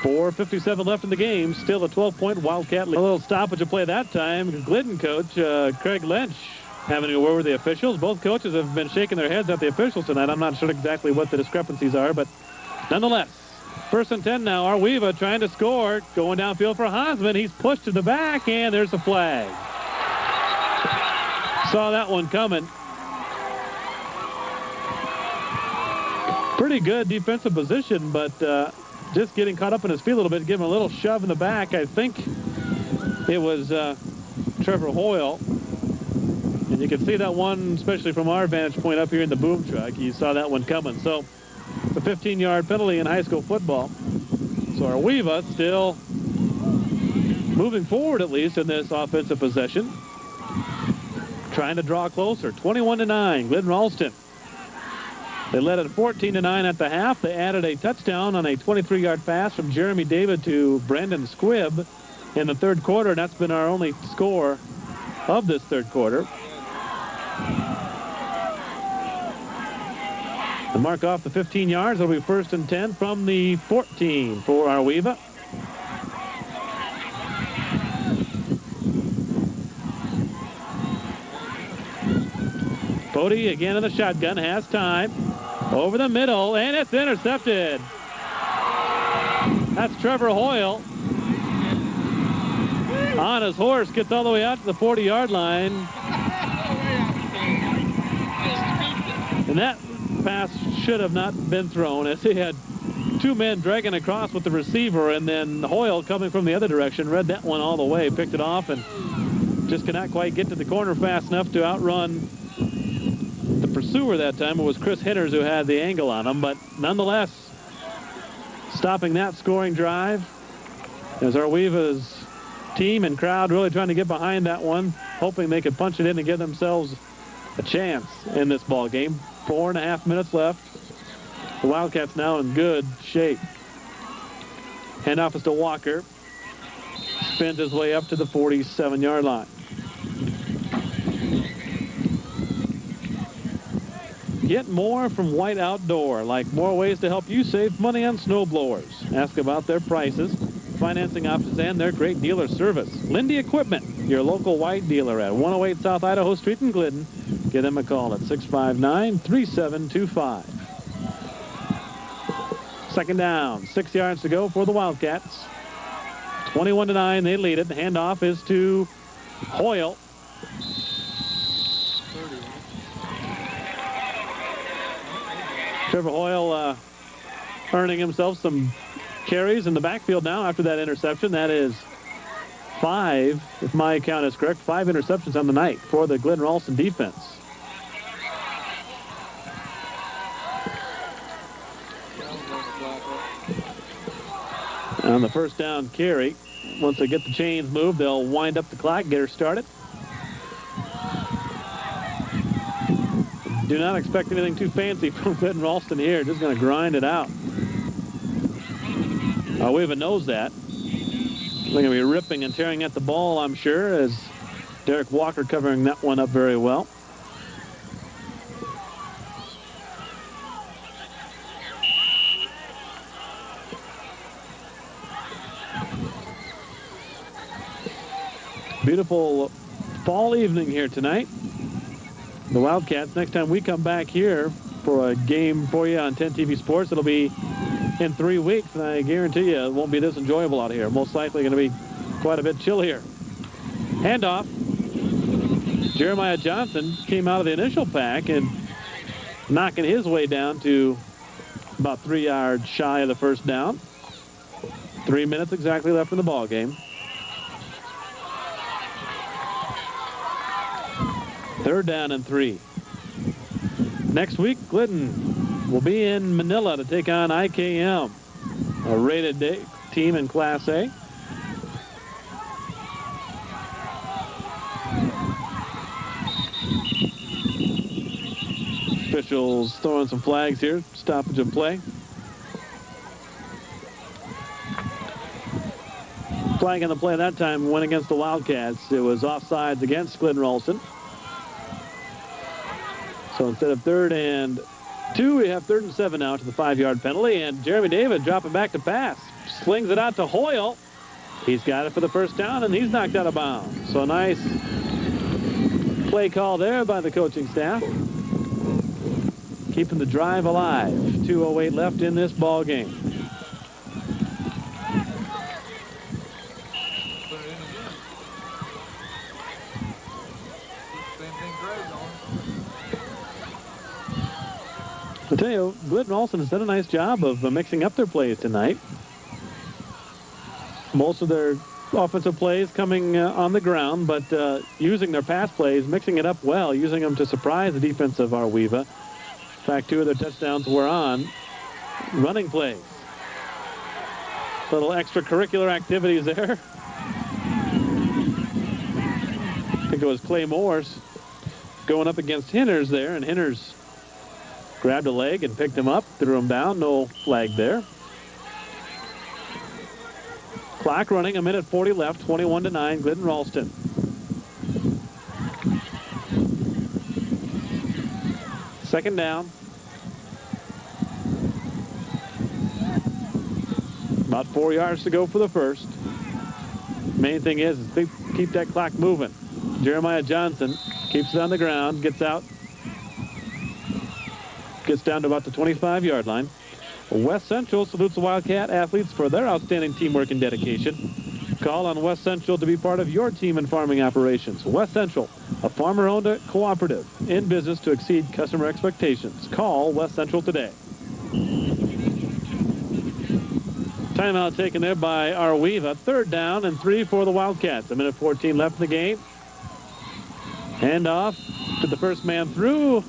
4:57 left in the game. Still a 12-point Wildcat lead. A little stoppage of play that time. Glidden coach Craig Lynch having a word with the officials. Both coaches have been shaking their heads at the officials tonight. I'm not sure exactly what the discrepancies are, but nonetheless, 1st and 10 now. ArWeVa trying to score. Going downfield for Hansman. He's pushed to the back, and there's a flag. Saw that one coming. Pretty good defensive position, but just getting caught up in his feet a little bit, giving him a little shove in the back. I think it was Trevor Hoyle. And you can see that one, especially from our vantage point up here in the boom truck. You saw that one coming. So it's a 15-yard penalty in high school football. So ArWeVa still moving forward, at least, in this offensive possession. Trying to draw closer. 21-9, Glidden Ralston. They led it 14-9 at the half. They added a touchdown on a 23-yard pass from Jeremy David to Brandon Squibb in the third quarter, and that's been our only score of this third quarter. The mark off the 15 yards. It'll be 1st and 10 from the 14 for ArWeVa. Pody again in the shotgun, has time. Over the middle, and it's intercepted. That's Trevor Hoyle. On his horse, gets all the way out to the 40-yard line. And that pass should have not been thrown, as he had 2 men dragging across with the receiver, and then Hoyle coming from the other direction read that one all the way, picked it off, and just could not quite get to the corner fast enough to outrun the pursuer that time. It was Chris Henners who had the angle on him, but nonetheless, stopping that scoring drive as ArWeVa's team and crowd really trying to get behind that one, hoping they could punch it in and give themselves a chance in this ball game. 4.5 minutes left. The Wildcats now in good shape. Handoff is to Walker. Spins his way up to the 47-yard line. Get more from White Outdoor, like more ways to help you save money on snowblowers. Ask about their prices, financing options, and their great dealer service. Lindy Equipment, your local White dealer at 108 South Idaho Street in Glidden. Give them a call at 659-3725. Second down, 6 yards to go for the Wildcats. 21-9, they lead it. The handoff is to Hoyle. Trevor Hoyle earning himself some carries in the backfield now after that interception. That is 5, if my count is correct, 5 interceptions on the night for the Glidden Ralston defense. On the first down carry, once they get the chains moved, they'll wind up the clock, get her started. Do not expect anything too fancy from Glidden Ralston here. Just going to grind it out. ArWeVa knows that. They're going to be ripping and tearing at the ball, I'm sure, as Derek Walker covering that one up very well. Beautiful fall evening here tonight. The Wildcats, next time we come back here for a game for you on 10 TV Sports, it'll be in 3 weeks, and I guarantee you it won't be this enjoyable out here. Most likely going to be quite a bit chillier. Handoff. Jeremiah Johnson came out of the initial pack and knocking his way down to about 3 yards shy of the first down. 3 minutes exactly left in the ball game. Third down and 3. Next week, Glidden will be in Manila to take on IKM, a rated team in Class A. Officials throwing some flags here. Stoppage of play. Flag on the play that time went against the Wildcats. It was offsides against Glidden Ralston. So instead of 3rd and 2, we have 3rd and 7 now to the 5-yard penalty. And Jeremy David dropping back to pass. Slings it out to Hoyle. He's got it for the first down, and he's knocked out of bounds. So nice play call there by the coaching staff. Keeping the drive alive. 2:08 left in this ball game. I'll tell you, Glidden Ralston has done a nice job of mixing up their plays tonight. Most of their offensive plays coming on the ground, but using their pass plays, mixing it up well, using them to surprise the defense of ArWeVa. In fact, 2 of their touchdowns were on running plays. Little extracurricular activities there. I think it was Clay Morse going up against Hinners there, and Hinners grabbed a leg and picked him up, threw him down. No flag there. Clock running, 1:40 left, 21-9, Glidden Ralston. Second down. About 4 yards to go for the first. Main thing is keep that clock moving. Jeremiah Johnson keeps it on the ground, gets out. Gets down to about the 25-yard line. West Central salutes the Wildcat athletes for their outstanding teamwork and dedication. Call on West Central to be part of your team in farming operations. West Central, a farmer-owned cooperative in business to exceed customer expectations. Call West Central today. Timeout taken there by ArWeVa. 3rd down and 3 for the Wildcats. 1:14 left in the game. Handoff to the first man through.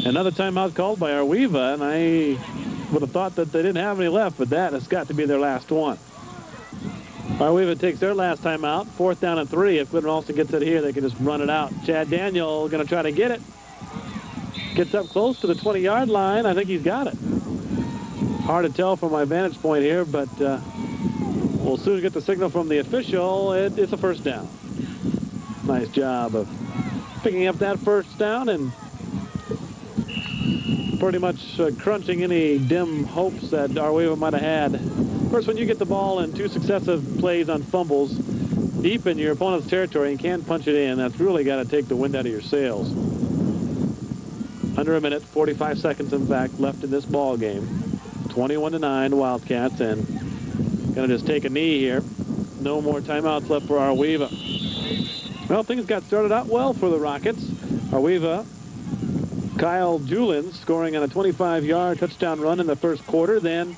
Another timeout called by ArWeVa, and I would have thought that they didn't have any left, but that has got to be their last one. ArWeVa takes their last timeout. 4th down and 3. If Glidden Ralston gets it here, they can just run it out. Chad Daniel going to try to get it. Gets up close to the 20-yard line. I think he's got it. Hard to tell from my vantage point here, but we'll soon get the signal from the official. It's a first down. Nice job of picking up that first down and pretty much crunching any dim hopes that ArWeVa might have had. Of course, when you get the ball in 2 successive plays on fumbles deep in your opponent's territory and can't punch it in, that's really got to take the wind out of your sails. Under a minute, 45 seconds, in fact, left in this ball game. 21-9 Wildcats, and going to just take a knee here. No more timeouts left for ArWeVa. Well, things got started out well for the Rockets. ArWeVa, Kyle Julin scoring on a 25-yard touchdown run in the first quarter. Then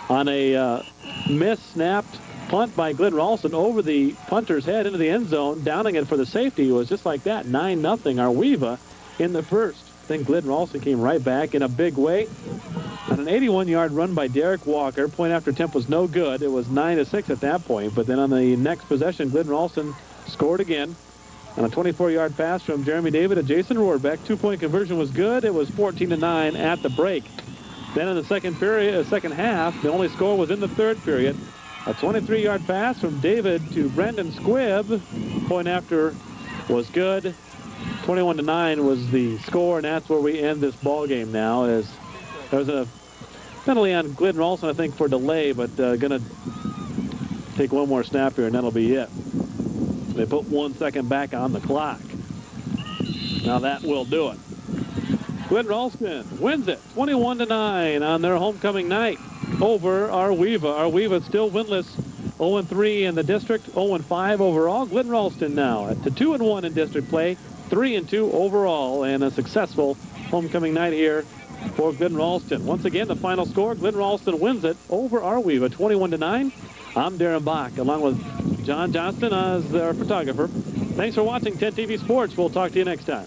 on a miss-snapped punt by Glidden Ralston over the punter's head into the end zone, downing it for the safety. It was just like that, 9-0 ArWeVa in the first. Then Glidden Ralston came right back in a big way. On an 81-yard run by Derek Walker, point after attempt was no good. It was 9-6 at that point. But then on the next possession, Glidden Ralston scored again. On a 24-yard pass from Jeremy David to Jason Rohrbeck. 2-point conversion was good. It was 14-9 at the break. Then in the second half, the only score was in the third period. A 23-yard pass from David to Brendan Squibb. Point after was good. 21-9 was the score, and that's where we end this ball game now. As there's a penalty on Glidden Ralston, I think, for delay, but going to take one more snap here, and that'll be it. They put 1 second back on the clock. Now that will do it. Glidden Ralston wins it 21-9 on their homecoming night over ArWeVa. ArWeVa still winless, 0-3 in the district, 0-5 overall. Glidden Ralston now at 2-1 in district play, 3-2 overall, and a successful homecoming night here for Glidden Ralston. Once again, the final score, Glidden Ralston wins it over ArWeVa 21-9. I'm Darren Bach, along with John Johnston as our photographer. Thanks for watching 10 TV Sports. We'll talk to you next time.